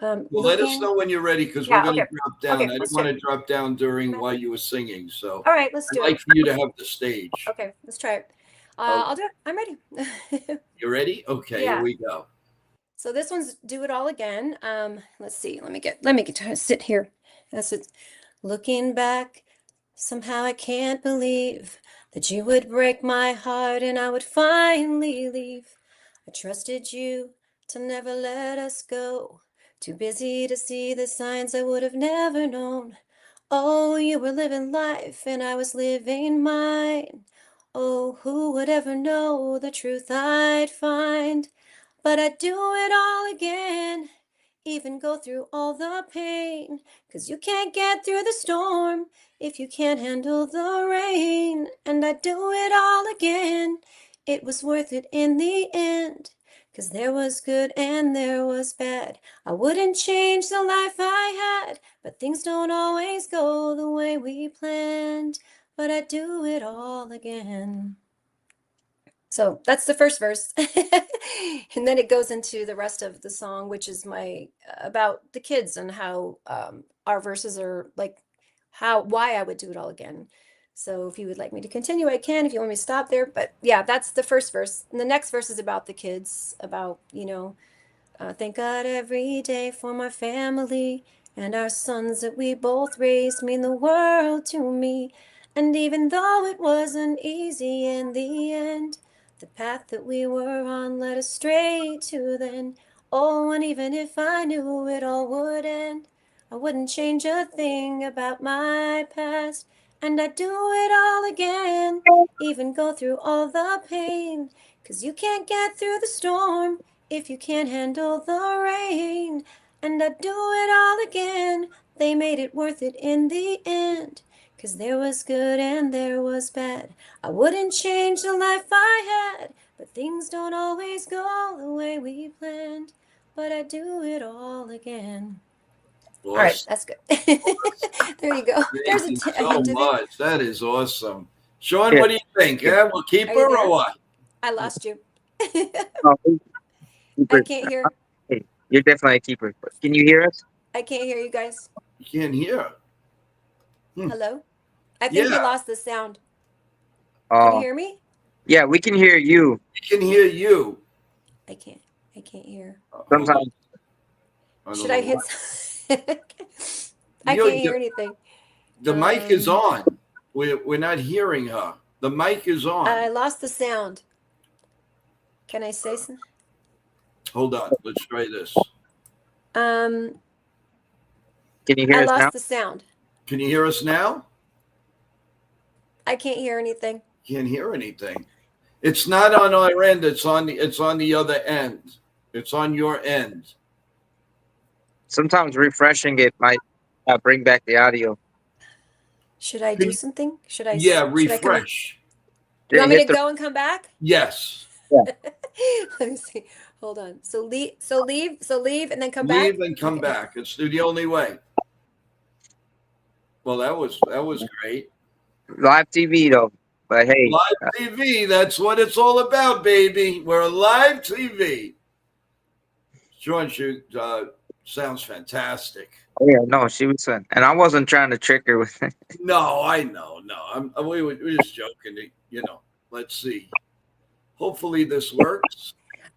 [SPEAKER 4] Well, let us know when you're ready, because
[SPEAKER 6] Yeah,
[SPEAKER 4] we're going to
[SPEAKER 6] okay.
[SPEAKER 4] drop down.
[SPEAKER 6] Okay,
[SPEAKER 4] I didn't
[SPEAKER 6] let's
[SPEAKER 4] want
[SPEAKER 6] do
[SPEAKER 4] to drop down while you were singing, so
[SPEAKER 6] All right, let's
[SPEAKER 4] I'd
[SPEAKER 6] do
[SPEAKER 4] like
[SPEAKER 6] it.
[SPEAKER 4] for you to have the stage.
[SPEAKER 6] Okay, let's try it. I'll do it. I'm ready.
[SPEAKER 4] You ready? Okay,
[SPEAKER 6] Yeah.
[SPEAKER 4] Here we go.
[SPEAKER 6] So this one's "Do It All Again." Let's see. Let me get to sit here. That's it. Looking back, somehow I can't believe that you would break my heart and I would finally leave. I trusted you to never let us go. Too busy to see the signs I would have never known. Oh, you were living life and I was living mine. Oh, who would ever know the truth I'd find? But I'd do it all again, even go through all the pain. 'Cause you can't get through the storm if you can't handle the rain. And I'd do it all again it was worth it in the end. 'Cause there was good and there was bad. I wouldn't change the life I had, but things don't always go the way we planned. But I'd do it all again. So that's the first verse. And then it goes into the rest of the song, which is about the kids and how our verses are like why I would do it all again. So if you would like me to continue, I can. If you want me to stop there, but yeah, that's the first verse. And the next verse is about the kids, about, thank God every day for my family and our sons that we both raised mean the world to me. And even though it wasn't easy in the end, the path that we were on led us straight to then. Oh, and even if I knew it all would end, I wouldn't change a thing about my past. And I'd do it all again, even go through all the pain. 'Cause you can't get through the storm if you can't handle the rain. And I'd do it all again, they made it worth it in the end. 'Cause there was good and there was bad. I wouldn't change the life I had, but things don't always go the way we planned. But I'd do it all again.
[SPEAKER 4] Awesome.
[SPEAKER 6] All right, that's good. There you go. There's
[SPEAKER 4] Thank you
[SPEAKER 6] a
[SPEAKER 4] so
[SPEAKER 6] hint of it.
[SPEAKER 4] much. That is awesome. Sean, what do you think? Yeah, we'll keep
[SPEAKER 6] Are you
[SPEAKER 4] her
[SPEAKER 6] there?
[SPEAKER 4] or what?
[SPEAKER 6] I lost you.
[SPEAKER 5] Oh,
[SPEAKER 6] I
[SPEAKER 5] keeper.
[SPEAKER 6] can't hear.
[SPEAKER 5] Hey, you're definitely a keeper. Can you hear us?
[SPEAKER 6] I can't hear you guys.
[SPEAKER 4] You can't hear.
[SPEAKER 6] Hello? I think we
[SPEAKER 4] Yeah.
[SPEAKER 6] lost the sound. Can you
[SPEAKER 5] Oh,
[SPEAKER 6] hear me?
[SPEAKER 5] yeah, we can hear you.
[SPEAKER 4] We can hear you.
[SPEAKER 6] I can't hear.
[SPEAKER 4] Hold
[SPEAKER 5] Sometimes.
[SPEAKER 4] on.
[SPEAKER 6] Should I hit? I
[SPEAKER 4] You-
[SPEAKER 6] can't hear anything.
[SPEAKER 4] The mic is on. We're not hearing her. The mic is on.
[SPEAKER 6] I lost the sound. Can I say something?
[SPEAKER 4] Hold on. Let's try this.
[SPEAKER 5] Can you hear
[SPEAKER 6] I
[SPEAKER 5] us
[SPEAKER 6] lost
[SPEAKER 5] now?
[SPEAKER 6] the sound.
[SPEAKER 4] Can you hear us now?
[SPEAKER 6] I can't hear anything.
[SPEAKER 4] Can't hear anything. It's not on our end. It's on the other end. It's on your end.
[SPEAKER 5] Sometimes refreshing it might bring back the audio.
[SPEAKER 6] Should I do something? Should I?
[SPEAKER 4] Yeah,
[SPEAKER 6] should I come-
[SPEAKER 4] refresh.
[SPEAKER 6] You want me
[SPEAKER 5] Hit
[SPEAKER 6] to go and come back?
[SPEAKER 4] Yes.
[SPEAKER 6] Let me see. Hold on. So leave, and then come back.
[SPEAKER 4] Leave and come
[SPEAKER 6] Okay.
[SPEAKER 4] back. It's the only way. Well, that was great.
[SPEAKER 5] Live TV though, but hey,
[SPEAKER 4] Live TV. That's what it's all about, baby. We're a live TV. Sean, sounds fantastic.
[SPEAKER 5] oh yeah, no, she was fun, and I wasn't trying to trick her with it.
[SPEAKER 4] No, I know. No, we're just joking. Let's see. Hopefully this works.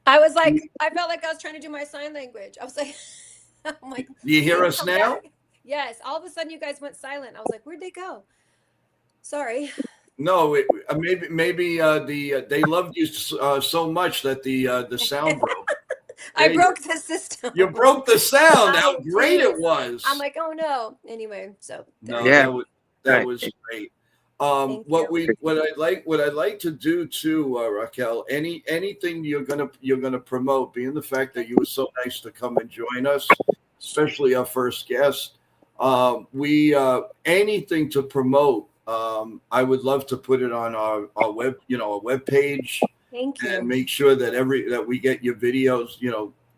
[SPEAKER 6] I was like, I felt like I was trying to do my sign language. I was like, I'm like,
[SPEAKER 4] Do you hear us
[SPEAKER 6] come
[SPEAKER 4] now?
[SPEAKER 6] back. Yes. All of a sudden, you guys went silent. I was like, where'd they go? Sorry.
[SPEAKER 4] No, maybe they loved you so much that the sound broke.
[SPEAKER 6] I broke the system.
[SPEAKER 4] You broke the sound. How
[SPEAKER 6] Oh,
[SPEAKER 4] great
[SPEAKER 6] geez.
[SPEAKER 4] it was.
[SPEAKER 6] I'm like, oh no. Anyway, so
[SPEAKER 4] No,
[SPEAKER 5] Yeah.
[SPEAKER 4] that was great.
[SPEAKER 6] Thank
[SPEAKER 4] What I'd like to do too, Raquel. Anything you're gonna promote, being the fact that you were so nice to come and join us, especially our first guest. We anything to promote. I would love to put it on our web, our web page,
[SPEAKER 6] thank you.
[SPEAKER 4] and make sure that we get your videos.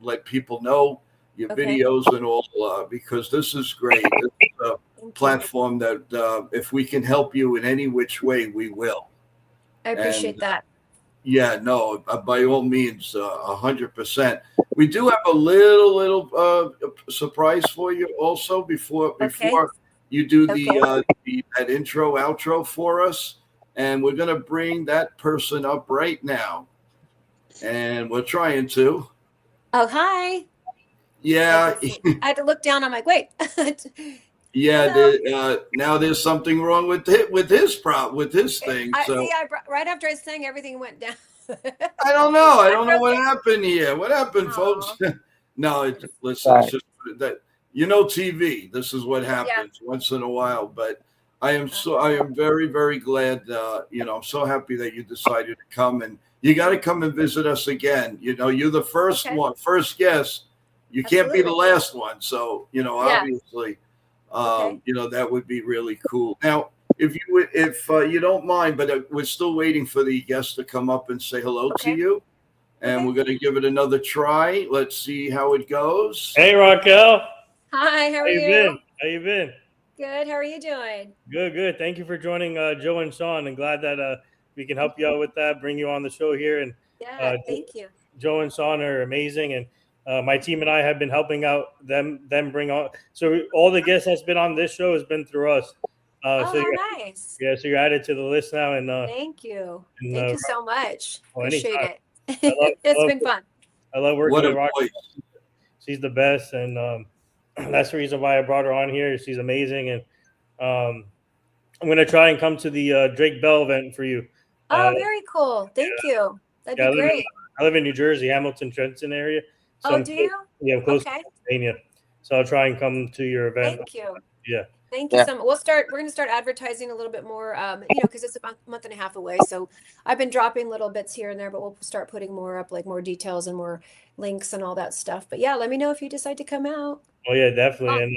[SPEAKER 4] Let people know your
[SPEAKER 6] Okay.
[SPEAKER 4] videos and all, because this is great. This is a
[SPEAKER 6] Thank you.
[SPEAKER 4] platform that if we can help you in any which way, we will.
[SPEAKER 6] I appreciate that.
[SPEAKER 4] Yeah, no, by all means, 100%. We do have a little surprise for you also before you do that intro outro for us, and we're gonna bring that person up right now, and we're trying to.
[SPEAKER 6] Oh, hi.
[SPEAKER 4] Yeah,
[SPEAKER 6] I had to look down. I'm like, wait.
[SPEAKER 4] yeah. Now there's something wrong with his thing. So
[SPEAKER 6] Right after I sang, everything went down.
[SPEAKER 4] I don't know. I don't know what happened here. What happened, folks? No, listen. It's just that TV. This is what happens once in a while. But I am very, very glad. I'm so happy that you decided to come, and you got to come and visit us again. You're the first first guest. You can't be the last one. So obviously, that would be really cool. Now, if you don't mind, but we're still waiting for the guest to come up and say hello to
[SPEAKER 6] Okay.
[SPEAKER 4] you, and
[SPEAKER 6] Okay.
[SPEAKER 4] we're going to give it another try. Let's see how it goes.
[SPEAKER 1] Hey, Raquel.
[SPEAKER 6] Hi, how
[SPEAKER 1] How
[SPEAKER 6] are
[SPEAKER 1] you
[SPEAKER 6] you?
[SPEAKER 1] been? How you been?
[SPEAKER 6] Good. How are you doing?
[SPEAKER 1] Good, good. Thank you for joining Joe and Sean. I'm glad that we can help you out with that, bring you on the show here. And
[SPEAKER 6] Yeah, thank you.
[SPEAKER 1] Joe and Sean are amazing, and my team and I have been helping out them bring on. So all the guests that's been on this show has been through us.
[SPEAKER 6] Oh,
[SPEAKER 1] So
[SPEAKER 6] how nice.
[SPEAKER 1] so you're added to the list now, and
[SPEAKER 6] Thank you.
[SPEAKER 1] and
[SPEAKER 6] Thank you so much.
[SPEAKER 1] well,
[SPEAKER 6] Appreciate
[SPEAKER 1] anytime.
[SPEAKER 6] it. It's been fun.
[SPEAKER 1] I love working
[SPEAKER 4] What
[SPEAKER 1] with
[SPEAKER 4] a
[SPEAKER 1] Rock.
[SPEAKER 4] voice!
[SPEAKER 1] She's the best, and that's the reason why I brought her on here. She's amazing, and I'm gonna try and come to the Drake Bell event for you.
[SPEAKER 6] Oh, very cool. Thank you. That'd
[SPEAKER 1] Yeah,
[SPEAKER 6] be great.
[SPEAKER 1] I live in New Jersey, Hamilton, Trenton area. So
[SPEAKER 6] Oh,
[SPEAKER 1] I'm
[SPEAKER 6] do you?
[SPEAKER 1] I'm close
[SPEAKER 6] Okay.
[SPEAKER 1] to Pennsylvania. So I'll try and come to your event.
[SPEAKER 6] Thank you.
[SPEAKER 1] Yeah.
[SPEAKER 6] Thank you
[SPEAKER 5] Yeah.
[SPEAKER 6] so much. We're going to start advertising a little bit more, because it's a month and a half away. So I've been dropping little bits here and there, but we'll start putting more up, like more details and more links and all that stuff. But yeah, let me know if you decide to come out.
[SPEAKER 1] Oh yeah, definitely.
[SPEAKER 6] Oh.
[SPEAKER 1] And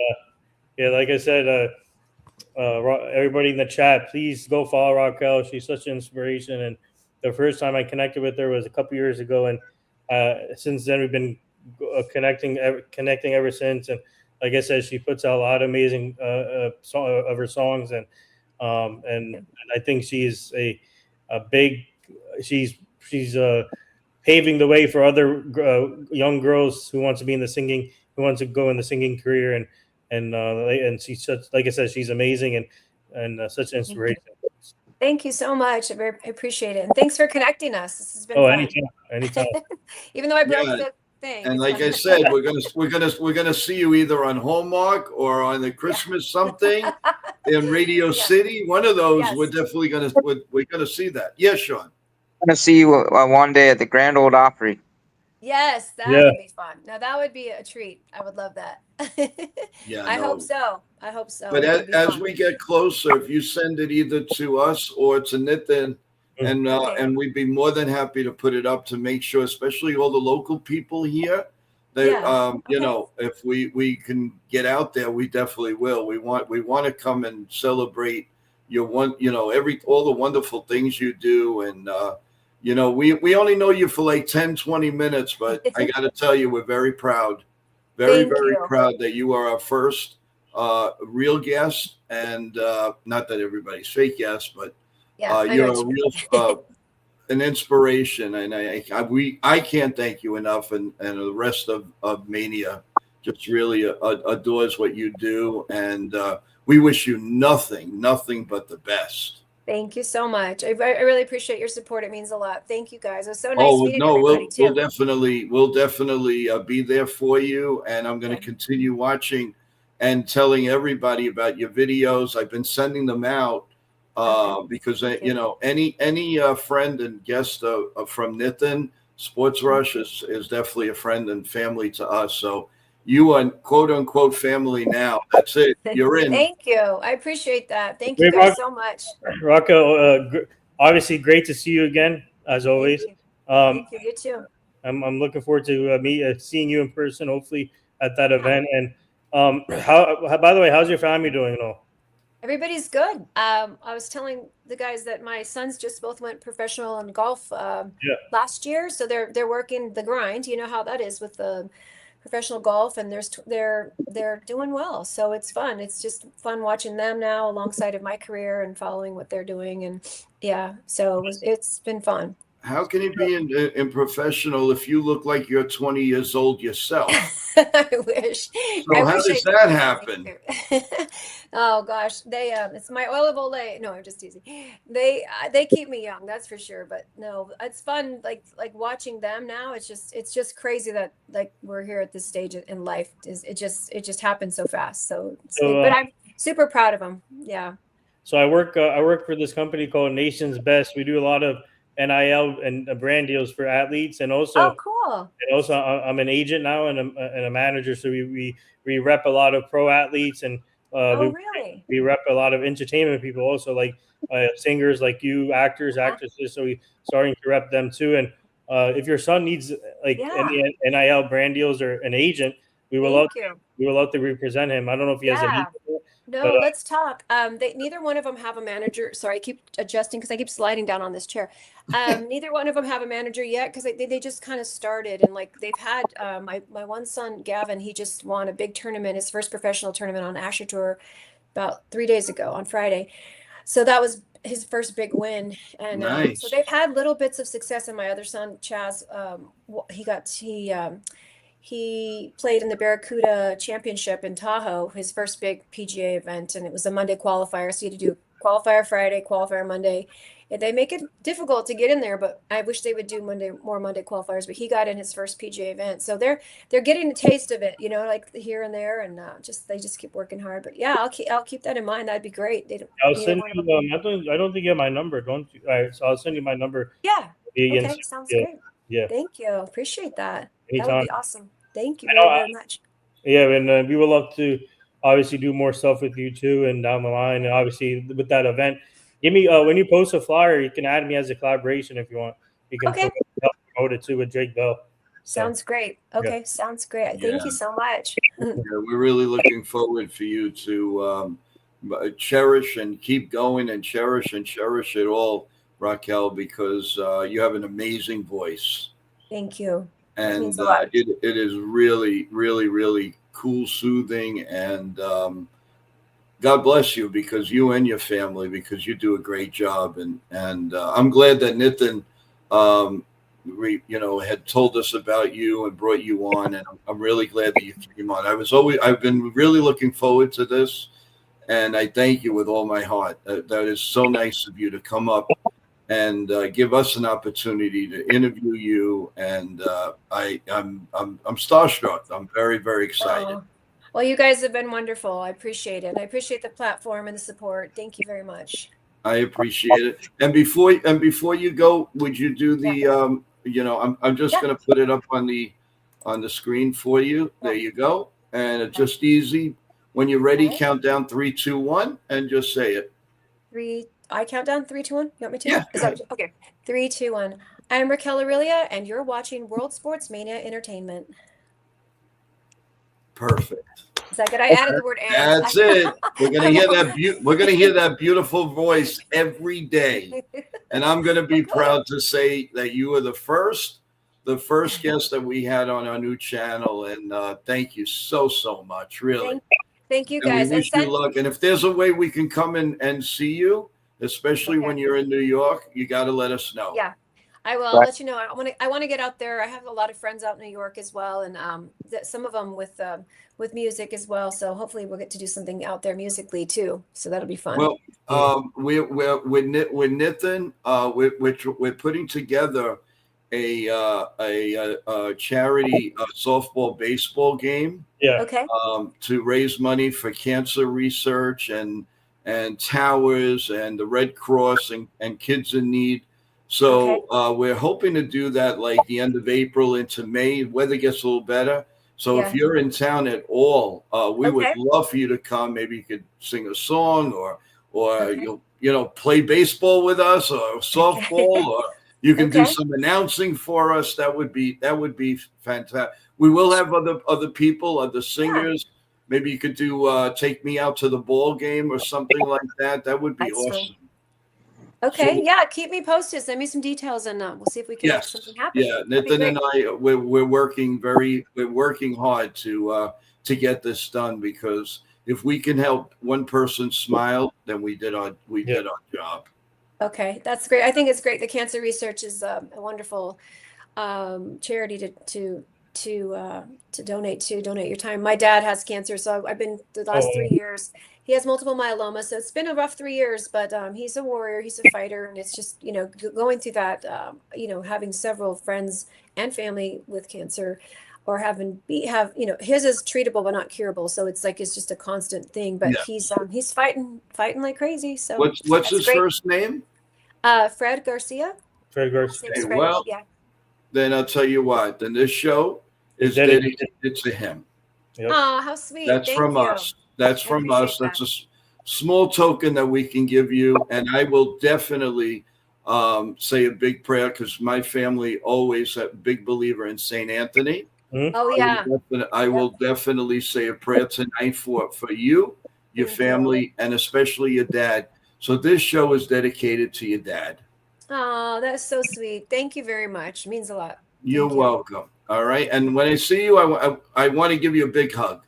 [SPEAKER 1] yeah, like I said, everybody in the chat, please go follow Raquel. She's such an inspiration. And the first time I connected with her was a couple years ago, and since then we've been connecting ever since. And like I said, she puts out a lot of amazing of her songs, and I think she's a big. She's paving the way for other young girls who want to be in the singing, who want to go in the singing career, and she's such, like I said, she's amazing and such an inspiration.
[SPEAKER 6] Thank you so much. I appreciate it. And thanks for connecting us. This has been
[SPEAKER 1] Oh,
[SPEAKER 6] fun.
[SPEAKER 1] anytime.
[SPEAKER 6] Even though I broke
[SPEAKER 4] Yeah.
[SPEAKER 6] the thing.
[SPEAKER 4] And
[SPEAKER 6] it's
[SPEAKER 4] like
[SPEAKER 6] fun.
[SPEAKER 4] I said, we're gonna see you either on Hallmark or on the Christmas something in Radio
[SPEAKER 6] Yes.
[SPEAKER 4] City. One of those,
[SPEAKER 6] Yes.
[SPEAKER 4] we're definitely we're gonna see that. Yes, Sean.
[SPEAKER 5] I'm gonna see you one day at the Grand Old Opry.
[SPEAKER 6] Yes, that
[SPEAKER 1] Yeah.
[SPEAKER 6] would be fun. Now that would be a treat. I would love that.
[SPEAKER 4] Yeah,
[SPEAKER 6] I
[SPEAKER 4] no.
[SPEAKER 6] hope so. I hope so.
[SPEAKER 4] But
[SPEAKER 6] It would be
[SPEAKER 4] as
[SPEAKER 6] fun.
[SPEAKER 4] we get closer, if you send it either to us or to Nitin, and
[SPEAKER 6] Okay.
[SPEAKER 4] and we'd be more than happy to put it up to make sure, especially all the local people here, that
[SPEAKER 6] Yeah.
[SPEAKER 4] you
[SPEAKER 6] Okay.
[SPEAKER 4] know, if we can get out there, we definitely will. We want to come and celebrate your all the wonderful things you do, and we only know you for like 10, 20 minutes, but I got to tell you, we're very proud, very
[SPEAKER 6] Thank
[SPEAKER 4] very
[SPEAKER 6] you.
[SPEAKER 4] proud that you are our first real guest, and not that everybody's fake guest, but
[SPEAKER 6] Yeah, I know
[SPEAKER 4] you're
[SPEAKER 6] what
[SPEAKER 4] a
[SPEAKER 6] you
[SPEAKER 4] real an inspiration, and I can't thank you enough, and the rest of Mania just really adores what you do, and we wish you nothing but the best.
[SPEAKER 6] Thank you so much. I really appreciate your support. It means a lot. Thank you guys. It was so nice
[SPEAKER 4] Oh
[SPEAKER 6] meeting
[SPEAKER 4] no,
[SPEAKER 6] everybody
[SPEAKER 4] we'll
[SPEAKER 6] too.
[SPEAKER 4] definitely be there for you, and I'm going to continue watching and telling everybody about your videos. I've been sending them out because any friend and guest from Nitin Sports Rush is definitely a friend and family to us. So you are quote unquote family now. That's it. You're in.
[SPEAKER 6] Thank you. I appreciate that. Thank you guys so much.
[SPEAKER 1] Raquel, obviously great to see you again as always.
[SPEAKER 6] Thank you. Thank you. You too.
[SPEAKER 1] I'm looking forward to seeing you in person, hopefully at that event. And how by the way, how's your family doing and all?
[SPEAKER 6] Everybody's good. I was telling the guys that my sons just both went professional in golf last year, so they're working the grind. You know how that is with the professional golf, and they're doing well. So it's fun. It's just fun watching them now alongside of my career and following what they're doing. And yeah, so it's been fun.
[SPEAKER 4] How can you be in professional if you look like you're 20 years old yourself?
[SPEAKER 6] I wish.
[SPEAKER 4] So how does that happen?
[SPEAKER 6] Oh gosh, it's my oil of Olay. No, I'm just teasing. They keep me young, that's for sure. But no, it's fun. Like watching them now. It's just crazy that like we're here at this stage in life. It just happens so fast. But I'm super proud of them. Yeah.
[SPEAKER 1] So I work for this company called Nation's Best. We do a lot of NIL and brand deals for athletes, and also
[SPEAKER 6] cool.
[SPEAKER 1] And also I'm an agent now and a manager. So we rep a lot of pro athletes, and
[SPEAKER 6] really?
[SPEAKER 1] we rep a lot of entertainment people also, like singers like you, actors, actresses. So we starting to rep them too. And if your son needs like any NIL brand deals or an agent, we will love to represent him. I don't know if he has an agent,
[SPEAKER 6] No,
[SPEAKER 1] But
[SPEAKER 6] let's talk. Neither one of them have a manager. Sorry, I keep adjusting because I keep sliding down on this chair. Neither one of them have a manager yet because they just kind of started, and like they've had my one son Gavin, he just won a big tournament, his first professional tournament on Asher Tour about 3 days ago on Friday. So that was his first big win, and so
[SPEAKER 4] Nice.
[SPEAKER 6] they've had little bits of success. And my other son Chaz, he played in the Barracuda Championship in Tahoe, his first big PGA event, and it was a Monday qualifier. So you had to do qualifier Friday, qualifier Monday. And they make it difficult to get in there, but I wish they would do more Monday qualifiers. But he got in his first PGA event, so they're getting a taste of it, like here and there, and they just keep working hard. But yeah, I'll keep that in mind. That'd be great. They don't.
[SPEAKER 1] I'll
[SPEAKER 6] Neither
[SPEAKER 1] send
[SPEAKER 6] one of
[SPEAKER 1] you.
[SPEAKER 6] them.
[SPEAKER 1] I don't think you have my number, don't you? All right, so I'll send you my number.
[SPEAKER 6] Yeah.
[SPEAKER 1] Via
[SPEAKER 6] Okay.
[SPEAKER 1] Instagram.
[SPEAKER 6] Sounds
[SPEAKER 1] Yeah,
[SPEAKER 6] great.
[SPEAKER 1] yeah.
[SPEAKER 6] Thank you. Appreciate that. That would
[SPEAKER 1] Anytime.
[SPEAKER 6] be awesome. Thank you
[SPEAKER 1] I know,
[SPEAKER 6] very, very much.
[SPEAKER 1] Yeah, and we would love to obviously do more stuff with you too, and down the line, and obviously with that event, give me when you post a flyer, you can add me as a collaboration if you want. You can
[SPEAKER 6] Okay.
[SPEAKER 1] help promote it too with Jake Bell. So,
[SPEAKER 6] Sounds great. Okay. Sounds great.
[SPEAKER 4] Yeah.
[SPEAKER 6] Thank you so much.
[SPEAKER 4] Yeah, we're really looking forward for you to cherish and keep going and cherish it all, Raquel, because you have an amazing voice.
[SPEAKER 6] Thank you. That
[SPEAKER 4] And
[SPEAKER 6] means a lot.
[SPEAKER 4] it is really, really, really cool, soothing, and God bless you because you and your family, because you do a great job. And I'm glad that Nitin, had told us about you and brought you on. And I'm really glad that you came on. I've been really looking forward to this. And I thank you with all my heart. That is so nice of you to come up and give us an opportunity to interview you. And I'm starstruck. I'm very, very excited.
[SPEAKER 6] Oh. Well, you guys have been wonderful. I appreciate it. I appreciate the platform and the support. Thank you very much.
[SPEAKER 4] I appreciate it. And before you go, would you do the I'm just going to put it up on the screen for you. There you go. And it's just easy. When you're ready, count down 3, 2, 1, and just say it.
[SPEAKER 6] I count down 3, 2, 1. You want me to?
[SPEAKER 4] Yeah.
[SPEAKER 6] Is that okay? 3, 2, 1. I'm Raquel Aurilia, and you're watching World Sports Mania Entertainment.
[SPEAKER 4] Perfect.
[SPEAKER 6] Is that good? I added the word "and."
[SPEAKER 4] That's it. We're gonna hear that. We're gonna hear that beautiful voice every day, and I'm gonna be proud to say that you were the first guest that we had on our new channel, and thank you so much. Really.
[SPEAKER 6] Thank you,
[SPEAKER 4] And
[SPEAKER 6] guys.
[SPEAKER 4] we wish you luck. And if there's a way we can come in and see you, especially when you're in New York, you got to let us know.
[SPEAKER 6] Yeah, I will. I'll let you know. I want to get out there. I have a lot of friends out in New York as well, and some of them with music as well. So hopefully we'll get to do something out there musically too. So that'll be fun.
[SPEAKER 4] Well, with Nitin, we're putting together a charity softball baseball game.
[SPEAKER 1] Yeah.
[SPEAKER 6] Okay.
[SPEAKER 4] To raise money for cancer research and towers and the Red Cross and kids in need. So we're hoping to do that like the end of April into May. Weather gets a little better. So if you're in town at all, we would love for you to come. Maybe you could sing a song or play baseball with us or softball or you can do some announcing for us. That would be fantastic. We will have other people, other singers. Yeah. Maybe you could do Take Me Out to the Ball Game or something like that. That would be awesome.
[SPEAKER 6] Okay, keep me posted. Send me some details, and we'll see if we can make something happen.
[SPEAKER 4] Yeah, Nathan and I, we're working hard to get this done, because if we can help one person smile, then we did our job.
[SPEAKER 6] Okay, that's great. I think it's great. The cancer research is a wonderful charity to donate your time. My dad has cancer, so I've been the last 3 years. He has multiple myeloma, so it's been a rough 3 years, but he's a warrior, he's a fighter, and it's just, going through that, having several friends and family with cancer, or his is treatable but not curable, so it's just a constant thing. But he's fighting like crazy. So
[SPEAKER 4] what's his first name?
[SPEAKER 6] Fred Garcia.
[SPEAKER 1] Fred Garcia.
[SPEAKER 4] Well, then I'll tell you what. Then this show is dedicated to him.
[SPEAKER 6] Yep. Oh, how sweet!
[SPEAKER 4] That's from us. That's from us. That's a small token that we can give you. And I will definitely say a big prayer, because my family always a big believer in St. Anthony.
[SPEAKER 6] Oh, yeah.
[SPEAKER 4] I will definitely say a prayer tonight for you, your
[SPEAKER 6] Thank you.
[SPEAKER 4] family, and especially your dad. So this show is dedicated to your dad.
[SPEAKER 6] Oh, that's so sweet. Thank you very much. It means a lot.
[SPEAKER 4] You're
[SPEAKER 6] Thank you.
[SPEAKER 4] welcome. All right. And when I see you, I want to give you a big hug.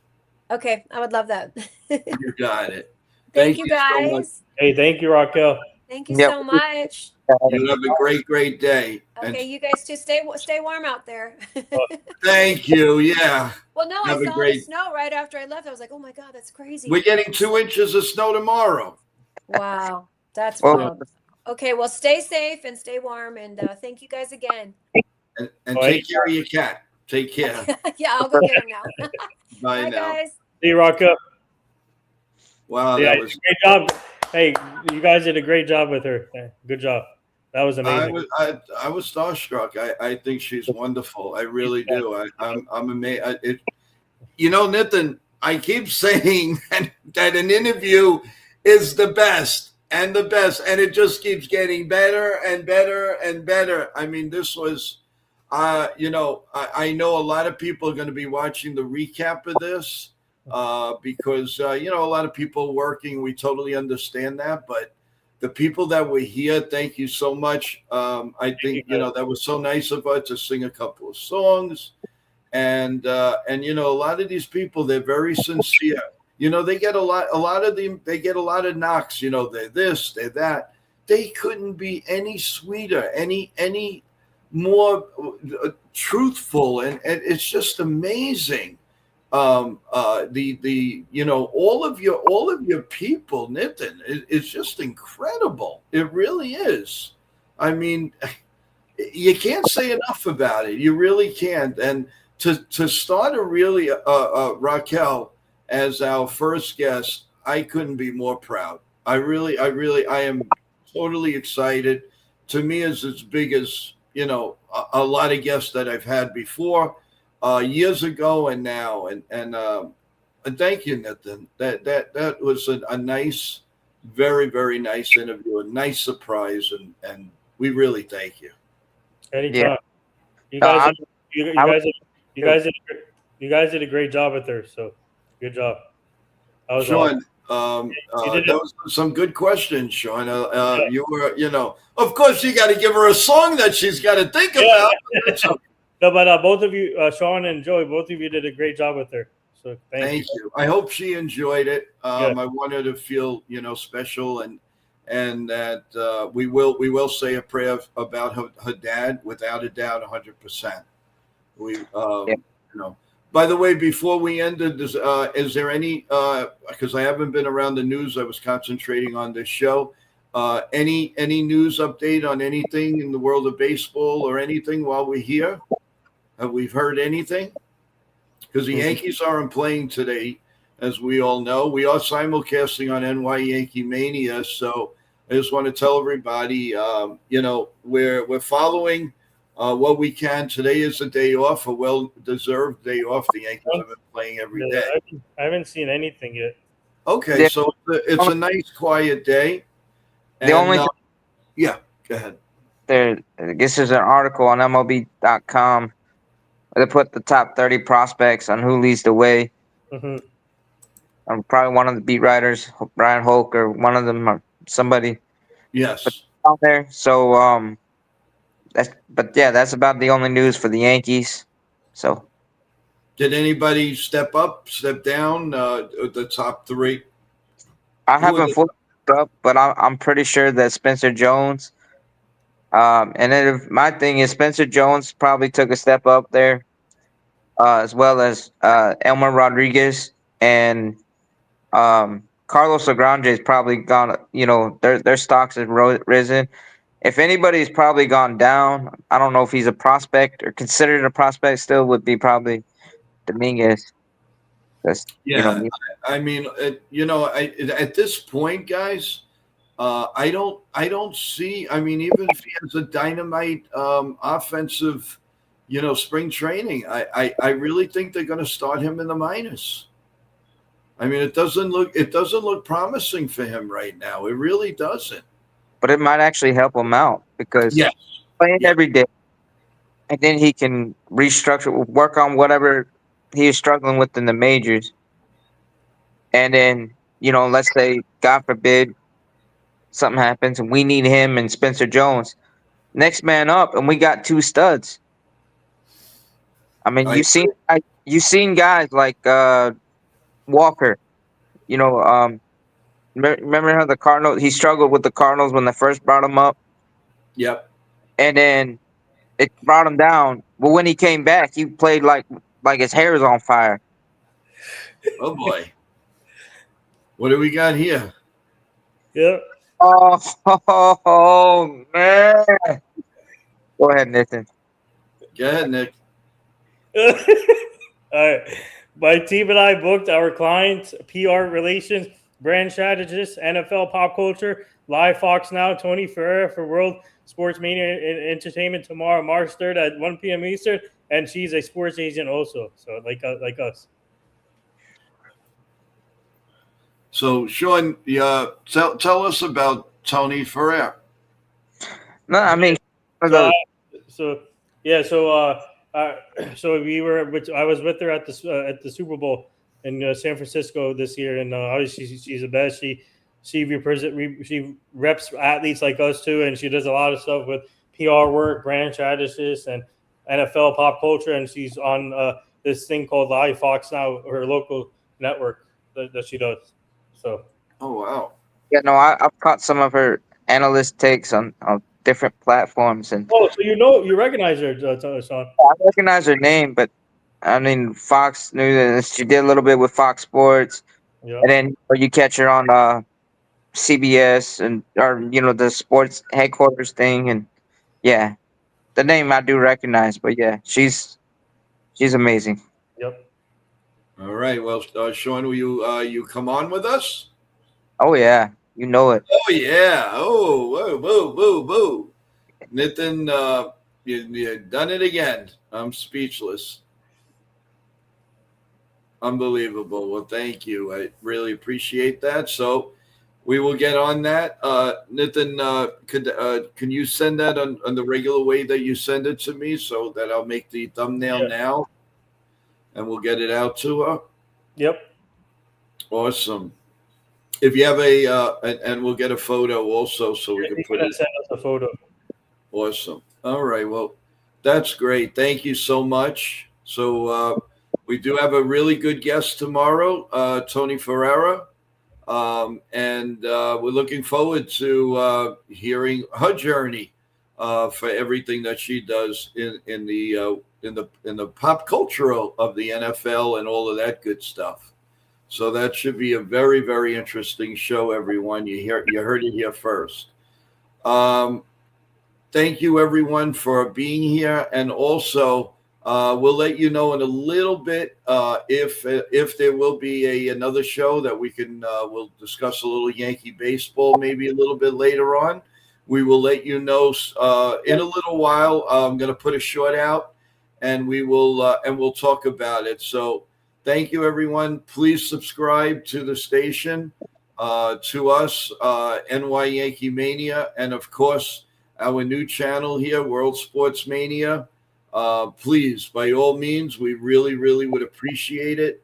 [SPEAKER 6] Okay, I would love that.
[SPEAKER 4] You got it.
[SPEAKER 6] Thank you
[SPEAKER 4] so much.
[SPEAKER 6] guys.
[SPEAKER 1] Hey, thank you, Raquel.
[SPEAKER 6] Thank you
[SPEAKER 5] Yep.
[SPEAKER 6] so much.
[SPEAKER 4] You have a great, great day.
[SPEAKER 6] Okay, you guys too. Stay warm out there.
[SPEAKER 4] Thank you. Yeah.
[SPEAKER 6] Well, no, I
[SPEAKER 4] Have a
[SPEAKER 6] saw the
[SPEAKER 4] great-
[SPEAKER 6] snow right after I left. I was like, oh my God, that's crazy.
[SPEAKER 4] We're getting 2 inches of snow tomorrow.
[SPEAKER 6] Wow, that's
[SPEAKER 5] Well,
[SPEAKER 6] wild. Okay, well, stay safe and stay warm, and thank you guys again.
[SPEAKER 4] And
[SPEAKER 1] All
[SPEAKER 4] take care of your cat. Take care.
[SPEAKER 6] Yeah, I'll go get him now.
[SPEAKER 4] Bye
[SPEAKER 6] Bye,
[SPEAKER 4] now.
[SPEAKER 6] guys.
[SPEAKER 1] See you, Raquel.
[SPEAKER 4] Wow,
[SPEAKER 1] Yeah,
[SPEAKER 4] that was.
[SPEAKER 1] great job. Hey, you guys did a great job with her. Good job. That was amazing.
[SPEAKER 4] I was starstruck. I think she's wonderful. I really do. I'm amazed. Nathan, I keep saying that an interview is the best and the best, and it just keeps getting better and better and better. I mean, this was, I know a lot of people are going to be watching the recap of this because, a lot of people working. We totally understand that, but the people that were here, thank you so much. I think, that was so nice of her to sing a couple of songs. And a lot of these people, they're very sincere. They get a lot of them, they get a lot of knocks, they're this, they're that. They couldn't be any sweeter, any more truthful. And it's just amazing. All of your people, Nitin, it's just incredible. It really is. I mean, you can't say enough about it. You really can't. And to start a really Raquel as our first guest, I couldn't be more proud. I am totally excited. To me, is as big as a lot of guests that I've had before, years ago and now. And thank you, Nathan. That was a nice, very, very nice interview, a nice surprise, and we really thank you.
[SPEAKER 1] Anytime.
[SPEAKER 5] Yeah.
[SPEAKER 1] You guys did a great job with her. So good job. That was
[SPEAKER 4] Sean,
[SPEAKER 1] awesome.
[SPEAKER 4] those were some good questions, Sean. You were, of course, you got to give her a song that she's got to think about.
[SPEAKER 1] No, but both of you, Sean and Joey, both of you did a great job with her. So thank you.
[SPEAKER 4] I hope she enjoyed it. I want her to feel, special, and that we will say a prayer about her dad, without a doubt, 100%. By the way, before we ended, is there any? Because I haven't been around the news, I was concentrating on this show. Any news update on anything in the world of baseball or anything while we're here? Have we heard anything? Because the Yankees aren't playing today, as we all know. We are simulcasting on NY Yankee Mania, so I just want to tell everybody, we're following what we can. Today is a day off, a well-deserved day off. The Yankees have been playing every day.
[SPEAKER 1] I haven't seen anything yet.
[SPEAKER 4] Okay, so it's a nice, quiet day.
[SPEAKER 5] The only
[SPEAKER 4] go ahead.
[SPEAKER 5] This is an article on MLB.com. They put the top 30 prospects on who leads the way.
[SPEAKER 1] Mm-hmm.
[SPEAKER 5] I'm probably one of the beat writers, Brian Hoke, or one of them, or somebody.
[SPEAKER 4] Yes.
[SPEAKER 5] Out there. So that's about the only news for the Yankees. So,
[SPEAKER 4] did anybody step up, step down? The top 3.
[SPEAKER 5] I haven't fully looked up, but I'm pretty sure that Spencer Jones. And then my thing is Spencer Jones probably took a step up there, as well as Elmer Rodriguez and Carlos Agrande has probably gone. Their stocks have risen. If anybody's probably gone down, I don't know if he's a prospect or considered a prospect still, would be probably Dominguez.
[SPEAKER 4] I mean, at this point, guys. I don't see. I mean, even if he has a dynamite offensive, spring training, I really think they're going to start him in the minors. I mean, it doesn't look promising for him right now. It really doesn't.
[SPEAKER 5] But it might actually help him out because playing every day, and then he can restructure, work on whatever he is struggling with in the majors, and then let's say, God forbid, something happens and we need him and Spencer Jones. Next man up, and we got two studs. I mean, you've seen guys like Walker. Remember how the Cardinals? He struggled with the Cardinals when they first brought him up,
[SPEAKER 4] Yep.
[SPEAKER 5] and then it brought him down. But when he came back, he played like his hair was on fire.
[SPEAKER 4] Oh boy. What do we got here?
[SPEAKER 1] Yep.
[SPEAKER 5] Oh man! Go ahead, Nathan.
[SPEAKER 4] Go ahead, Nick.
[SPEAKER 1] All right. My team and I booked our clients, PR relations, brand strategists, NFL pop culture, live Fox Now, Tony Ferreira for World Sports Media and Entertainment tomorrow, March 3rd at 1 p.m. Eastern. And she's a sports agent also. So like us.
[SPEAKER 4] So, Sean, tell us about Tony Ferrer.
[SPEAKER 5] No, I mean,
[SPEAKER 1] So we were. I was with her at the Super Bowl in San Francisco this year, and obviously she's the best. She reps athletes like us too, and she does a lot of stuff with PR work, brand strategists, and NFL pop culture. And she's on this thing called Live Fox Now, her local network that she does. So.
[SPEAKER 4] Oh wow.
[SPEAKER 5] yeah, no, I've caught some of her analyst takes on different platforms, and
[SPEAKER 1] Oh, so you recognize her, Sean?
[SPEAKER 5] I recognize her name, but I mean, Fox News. She did a little bit with Fox Sports,
[SPEAKER 1] Yeah.
[SPEAKER 5] and then you catch her on CBS or the sports headquarters thing, and yeah, the name I do recognize. But yeah, she's amazing.
[SPEAKER 1] Yep.
[SPEAKER 4] All right. Well, Sean, will you come on with us?
[SPEAKER 5] Oh yeah, you know it.
[SPEAKER 4] Oh yeah. Oh whoa whoa whoa whoa. Nathan, you done it again. I'm speechless. Unbelievable. Well, thank you. I really appreciate that. So we will get on that. Nathan, can you send that on the regular way that you send it to me so that I'll make the thumbnail now and we'll get it out to her?
[SPEAKER 1] Yep.
[SPEAKER 4] Awesome. If you have and we'll get a photo also so we can put it.
[SPEAKER 1] Send us a photo.
[SPEAKER 4] Awesome. All right. Well, that's great. Thank you so much. So we do have a really good guest tomorrow, Tony Ferreira. And we're looking forward to hearing her journey for everything that she does in the pop culture of the NFL and all of that good stuff. So that should be a very, very interesting show, everyone. You heard it here first. Thank you, everyone, for being here, and also we'll let you know in a little bit if there will be another show that we can we'll discuss a little Yankee baseball maybe a little bit later on. We will let you know in a little while. I'm going to put a short out, and we'll talk about it. So thank you, everyone. Please subscribe to the station, to us, NY Yankee Mania, and of course our new channel here, World Sports Mania. Please, by all means, we really, really would appreciate it.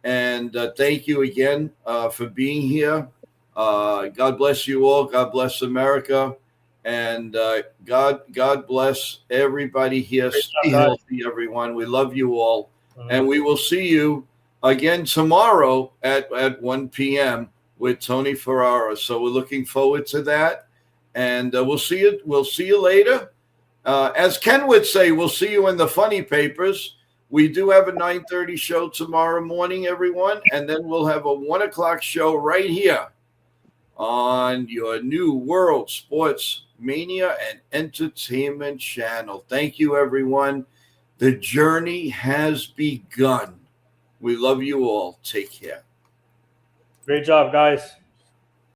[SPEAKER 4] And thank you again for being here. God bless you all. God bless America. And God bless everybody here. Stay healthy, everyone. We love you all. And we will see you again tomorrow at 1 p.m. with Tony Ferrara. So we're looking forward to that. And we'll see you. We'll see you later. As Ken would say, we'll see you in the funny papers. We do have a 9:30 show tomorrow morning, everyone, and then we'll have a 1 o'clock show right here on your new World Sports Mania and Entertainment channel. Thank you, everyone. The journey has begun. We love you all. Take care.
[SPEAKER 1] Great job, guys.